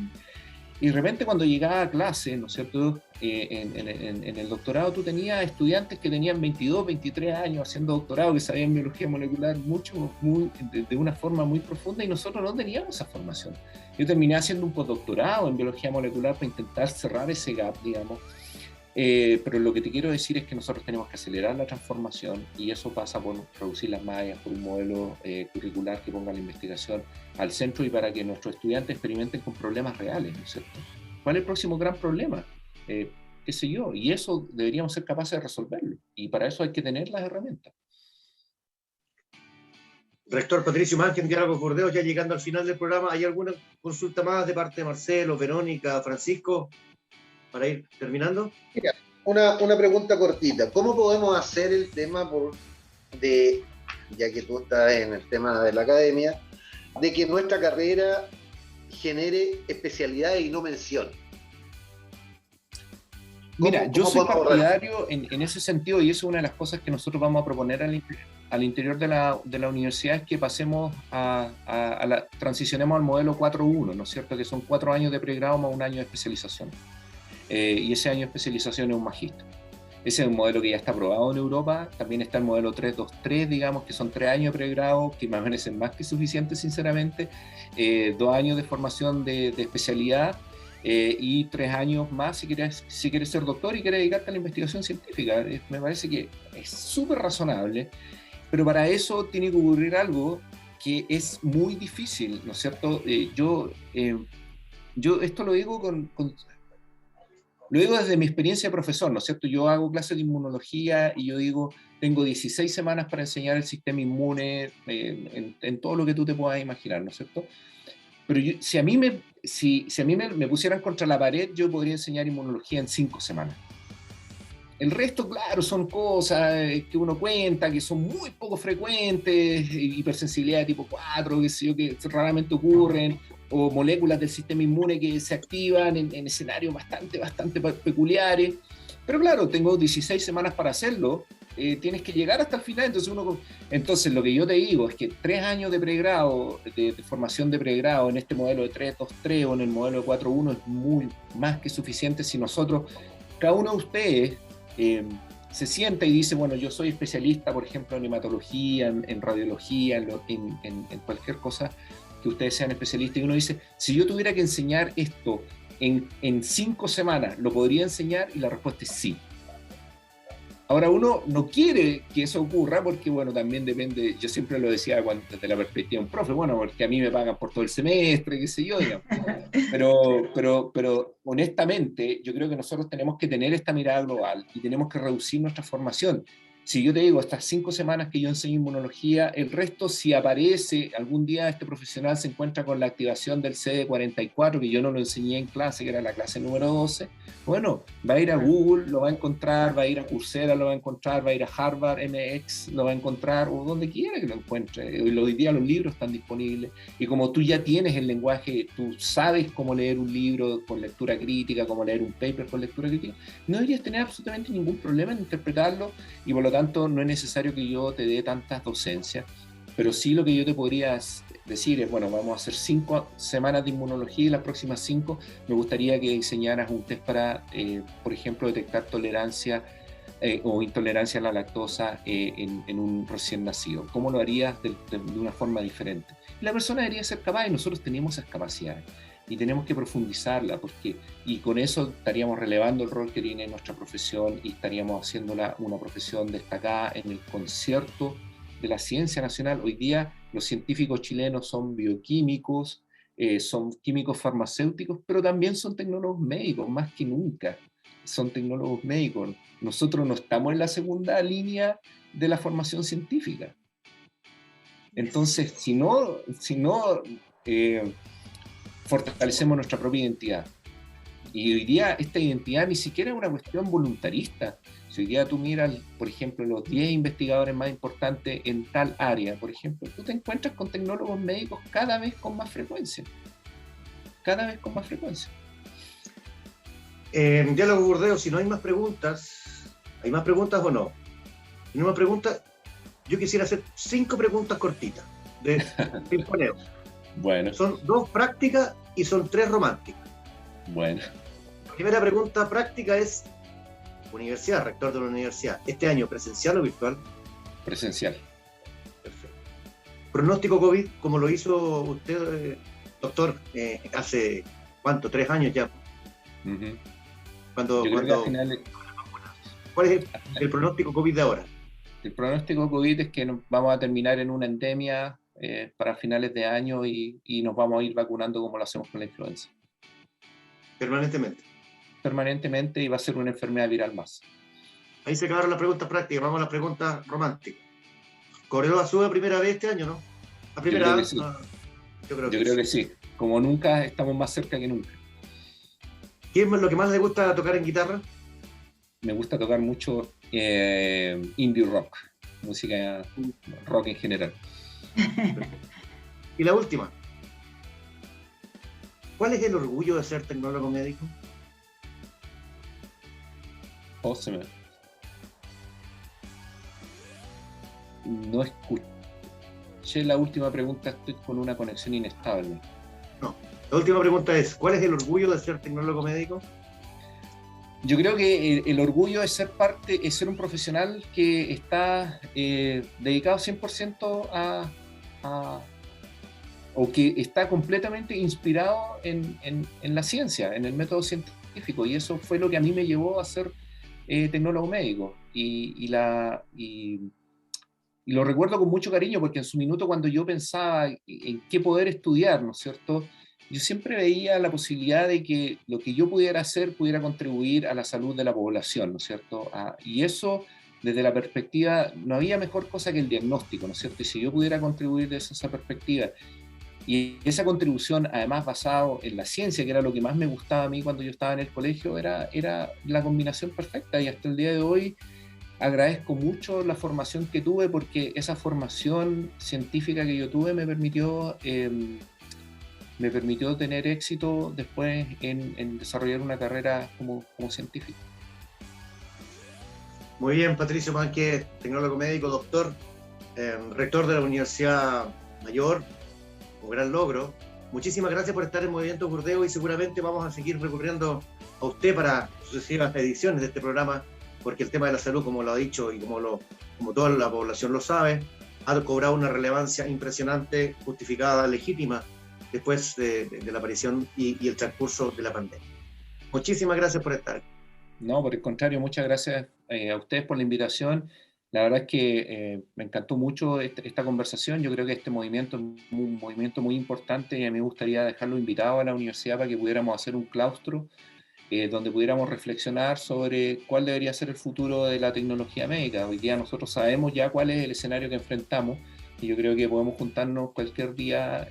Y de repente cuando llegaba a clase, ¿no es cierto?, en el doctorado tú tenías estudiantes que tenían 22, 23 años haciendo doctorado, que sabían biología molecular de una forma muy profunda, y nosotros no teníamos esa formación. Yo terminé haciendo un postdoctorado en biología molecular para intentar cerrar ese gap, digamos. Pero lo que te quiero decir es que nosotros tenemos que acelerar la transformación, y eso pasa por reducir las mallas, por un modelo curricular que ponga la investigación al centro y para que nuestros estudiantes experimenten con problemas reales, ¿no es cierto? ¿Cuál es el próximo gran problema? ¿Qué sé yo? Y eso deberíamos ser capaces de resolverlo, y para eso hay que tener las herramientas. Rector Patricio Mángen, Diálogos Burdeos, ya llegando al final del programa, ¿hay alguna consulta más de parte de Marcelo, Verónica, Francisco, para ir terminando? Mira, una pregunta cortita. ¿Cómo podemos hacer el tema ya que tú estás en el tema de la academia, de que nuestra carrera genere especialidades y no mención? Mira, yo soy partidario en ese sentido, y eso es una de las cosas que nosotros vamos a proponer al interior de la universidad, es que pasemos transicionemos al modelo 4.1, ¿no es cierto?, que son 4 años de pregrado más un año de especialización. Y ese año de especialización es un magíster. Ese es un modelo que ya está aprobado en Europa. También está el modelo 3.2.3, digamos, que son 3 años de pregrado, que me parecen más que suficientes, sinceramente. 2 años de formación de especialidad, y 3 años más si quieres ser doctor y quieres dedicarte a la investigación científica. Me parece que es súper razonable, pero para eso tiene que ocurrir algo que es muy difícil, ¿no es cierto? Yo esto lo digo lo digo desde mi experiencia de profesor, ¿no es cierto? Yo hago clases de inmunología y yo digo, tengo 16 semanas para enseñar el sistema inmune en todo lo que tú te puedas imaginar, ¿no es cierto? Pero si a mí me pusieran contra la pared, yo podría enseñar inmunología en 5 semanas. El resto, claro, son cosas que uno cuenta, que son muy poco frecuentes, hipersensibilidad de tipo 4, qué sé yo, que raramente ocurren, o moléculas del sistema inmune que se activan en escenarios bastante peculiares. Pero claro, tengo 16 semanas para hacerlo, tienes que llegar hasta el final. Entonces lo que yo te digo es que 3 años de pregrado, de formación de pregrado en este modelo de 3.2.3 o en el modelo de 4.1 es muy más que suficiente si nosotros, cada uno de ustedes, se sienta y dice, bueno, yo soy especialista, por ejemplo, en hematología, en radiología, en cualquier cosa que ustedes sean especialistas, y uno dice, si yo tuviera que enseñar esto en 5 semanas, ¿lo podría enseñar? Y la respuesta es sí. Ahora, uno no quiere que eso ocurra porque, bueno, también depende, yo siempre lo decía desde la perspectiva de un profe, bueno, porque a mí me pagan por todo el semestre, qué sé yo, digamos. Pero honestamente, yo creo que nosotros tenemos que tener esta mirada global y tenemos que reducir nuestra formación. Si yo te digo, estas 5 semanas que yo enseño inmunología, el resto, si aparece algún día este profesional se encuentra con la activación del CD44, que yo no lo enseñé en clase, que era la clase número 12, bueno, va a ir a Google, lo va a encontrar, va a ir a Coursera, lo va a encontrar, va a ir a Harvard, MX, lo va a encontrar, o donde quiera que lo encuentre. Hoy día los libros están disponibles, y como tú ya tienes el lenguaje, tú sabes cómo leer un libro con lectura crítica, cómo leer un paper con lectura crítica, no deberías tener absolutamente ningún problema en interpretarlo, y por lo tanto no es necesario que yo te dé tantas docencias, pero sí lo que yo te podría decir es, bueno, vamos a hacer 5 semanas de inmunología y las próximas 5 me gustaría que diseñaras un test para, por ejemplo, detectar tolerancia o intolerancia a la lactosa en un recién nacido. ¿Cómo lo harías de una forma diferente? Y la persona debería ser capaz, y nosotros tenemos esas capacidades. Y tenemos que profundizarla, y con eso estaríamos relevando el rol que tiene nuestra profesión y estaríamos haciéndola una profesión destacada en el concierto de la ciencia nacional. Hoy día los científicos chilenos son bioquímicos, son químicos farmacéuticos, pero también son tecnólogos médicos, más que nunca son tecnólogos médicos. Nosotros no estamos en la segunda línea de la formación científica. Entonces, si no fortalecemos nuestra propia identidad. Y hoy día esta identidad ni siquiera es una cuestión voluntarista. Si hoy día tú miras, por ejemplo, los 10 investigadores más importantes en tal área, por ejemplo, tú te encuentras con tecnólogos médicos cada vez con más frecuencia. Cada vez con más frecuencia. Diálogo Burdeo, si no hay más preguntas, ¿hay más preguntas o no? Si no hay más preguntas, yo quisiera hacer 5 preguntas cortitas de pimponeo. Bueno. Son 2 prácticas y son 3 románticas. Bueno. La primera pregunta práctica es: universidad, rector de la universidad, ¿este año presencial o virtual? Presencial. Perfecto. Pronóstico COVID, como lo hizo usted, doctor, hace, ¿cuánto? 3 años ya. Uh-huh. Finales... ¿Cuál es el pronóstico COVID de ahora? El pronóstico COVID es que vamos a terminar en una endemia para finales de año y nos vamos a ir vacunando como lo hacemos con la influenza. ¿Permanentemente? Permanentemente, y va a ser una enfermedad viral más. Ahí se acabaron las preguntas prácticas, vamos a las preguntas románticas. ¿Cobreloa sube a primera vez este año, no? ¿A primera vez? Sí. Yo creo que sí. Como nunca, estamos más cerca que nunca. ¿Qué es lo que más le gusta tocar en guitarra? Me gusta tocar mucho indie rock, música rock en general. Y la última: ¿cuál es el orgullo de ser tecnólogo médico? No escuché la última pregunta, estoy con una conexión inestable. No, la última pregunta es: ¿cuál es el orgullo de ser tecnólogo médico? Yo creo que el orgullo es ser un profesional que está dedicado 100% o que está completamente inspirado en la ciencia, en el método científico, y eso fue lo que a mí me llevó a ser tecnólogo médico, y lo recuerdo con mucho cariño, porque en su minuto, cuando yo pensaba en qué poder estudiar, ¿no es cierto?, yo siempre veía la posibilidad de que lo que yo pudiera hacer pudiera contribuir a la salud de la población, ¿no es cierto? Y eso, desde la perspectiva, no había mejor cosa que el diagnóstico, ¿no es cierto? Y si yo pudiera contribuir desde esa perspectiva, y esa contribución, además basado en la ciencia, que era lo que más me gustaba a mí cuando yo estaba en el colegio, era la combinación perfecta, y hasta el día de hoy agradezco mucho la formación que tuve, porque esa formación científica que yo tuve me permitió tener éxito después en desarrollar una carrera como científico. Muy bien, Patricio Márquez, tecnólogo médico, doctor, rector de la Universidad Mayor, un gran logro. Muchísimas gracias por estar en Movimiento Burdeo, y seguramente vamos a seguir recurriendo a usted para sucesivas ediciones de este programa, porque el tema de la salud, como lo ha dicho y como toda la población lo sabe, ha cobrado una relevancia impresionante, justificada, legítima, después de la aparición y el transcurso de la pandemia. Muchísimas gracias por estar. No, por el contrario, muchas gracias a ustedes por la invitación. La verdad es que me encantó mucho esta conversación. Yo creo que este movimiento es un movimiento muy importante, y a mí me gustaría dejarlo invitado a la universidad para que pudiéramos hacer un claustro donde pudiéramos reflexionar sobre cuál debería ser el futuro de la tecnología médica. Hoy día nosotros sabemos ya cuál es el escenario que enfrentamos, y yo creo que podemos juntarnos cualquier día,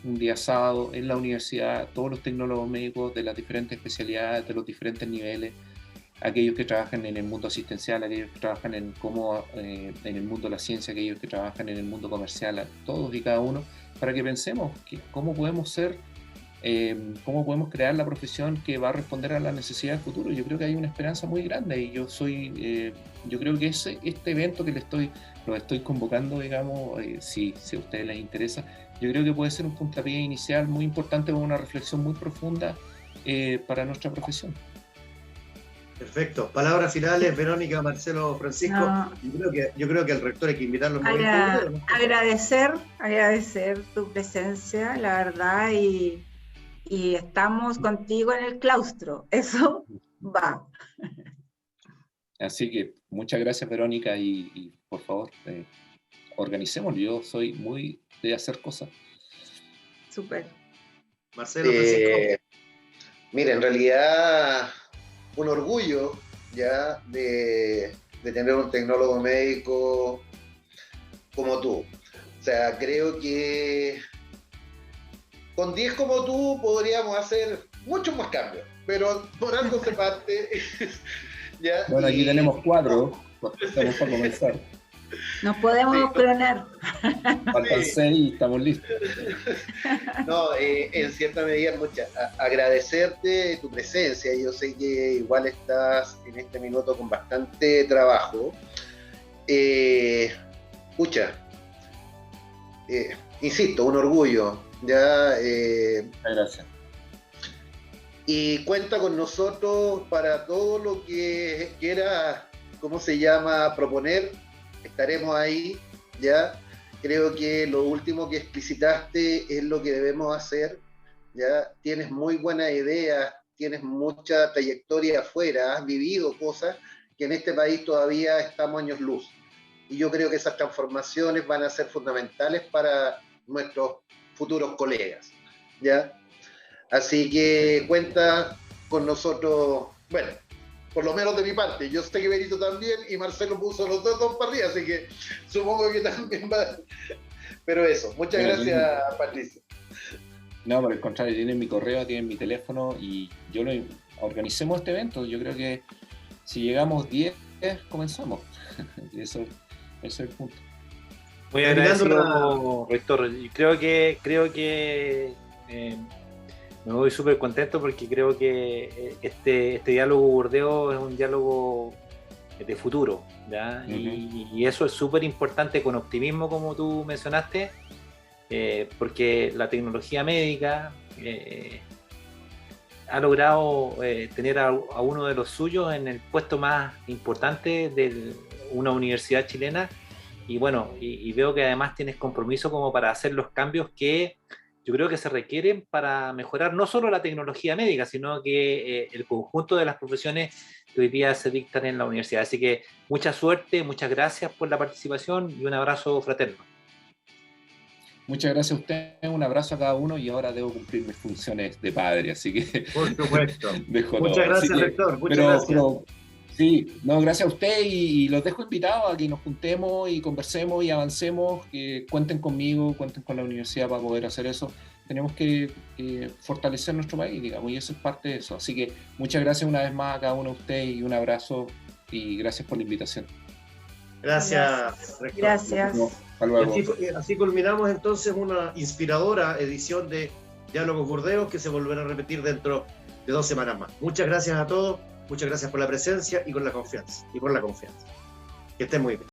un día sábado, en la universidad, todos los tecnólogos médicos de las diferentes especialidades, de los diferentes niveles, aquellos que trabajan en el mundo asistencial, aquellos que trabajan en el mundo de la ciencia, aquellos que trabajan en el mundo comercial, todos y cada uno, para que pensemos cómo podemos crear la profesión que va a responder a las necesidades del futuro. Yo creo que hay una esperanza muy grande, y yo creo que este evento que lo estoy convocando, digamos, si a ustedes les interesa, yo creo que puede ser un puntapié inicial muy importante, con una reflexión muy profunda para nuestra profesión. Perfecto. Palabras finales, Verónica, Marcelo, Francisco. No. Yo creo que el rector hay que invitarlo. Agradecer tu presencia, la verdad, y estamos contigo en el claustro. Eso va. Así que muchas gracias, Verónica, y por favor, organicemos. Yo soy muy de hacer cosas. Súper. Marcelo, Francisco. Mira, en realidad, un orgullo ya de tener un tecnólogo médico como tú. O sea, creo que con 10 como tú podríamos hacer muchos más cambios, pero por algo se parte. ¿Ya? Bueno, aquí tenemos 4, estamos para comenzar. Nos podemos clonar. Faltan 6 y estamos listos. No, en cierta medida, agradecerte tu presencia. Yo sé que igual estás en este minuto con bastante trabajo. Insisto, un orgullo. Ya, Gracias. Y cuenta con nosotros para todo lo que quiera, proponer. Estaremos ahí, ya. Creo que lo último que explicitaste es lo que debemos hacer, ya. Tienes muy buena idea, tienes mucha trayectoria afuera, has vivido cosas que en este país todavía estamos años luz. Y yo creo que esas transformaciones van a ser fundamentales para nuestros futuros colegas, ¿ya? Así que cuenta con nosotros, bueno, por lo menos de mi parte. Yo sé que Benito también, y Marcelo puso los dos para arriba, así que supongo que también va. Pero eso, muchas gracias, Patricio. No, por el contrario, tienen mi correo, tienen mi teléfono, y organicemos este evento. Yo creo que si llegamos 10, comenzamos. Eso es el punto. Muy agradecido, rector. Creo que me voy súper contento, porque creo que este diálogo Burdeo es un diálogo de futuro, ¿ya? Y eso es súper importante, con optimismo, como tú mencionaste, porque la tecnología médica ha logrado tener a uno de los suyos en el puesto más importante de una universidad chilena. Y bueno, y veo que además tienes compromiso como para hacer los cambios que yo creo que se requieren para mejorar no solo la tecnología médica, sino que el conjunto de las profesiones que hoy día se dictan en la universidad. Así que mucha suerte, muchas gracias por la participación y un abrazo fraterno. Muchas gracias a usted, un abrazo a cada uno, y ahora debo cumplir mis funciones de padre, así que... Por supuesto. Muchas gracias, rector. Muchas gracias. Sí, no, gracias a usted, y los dejo invitados a que nos juntemos y conversemos y avancemos, que cuenten conmigo, cuenten con la universidad para poder hacer eso. Tenemos que fortalecer nuestro país, digamos, y eso es parte de eso. Así que muchas gracias una vez más a cada uno de ustedes, y un abrazo, y gracias por la invitación. Gracias, rector. Gracias. Hasta luego. Así culminamos entonces una inspiradora edición de Diálogos Burdeos, que se volverá a repetir dentro de 2 semanas más. Muchas gracias a todos. Muchas gracias por la presencia y por la confianza. Que estén muy bien.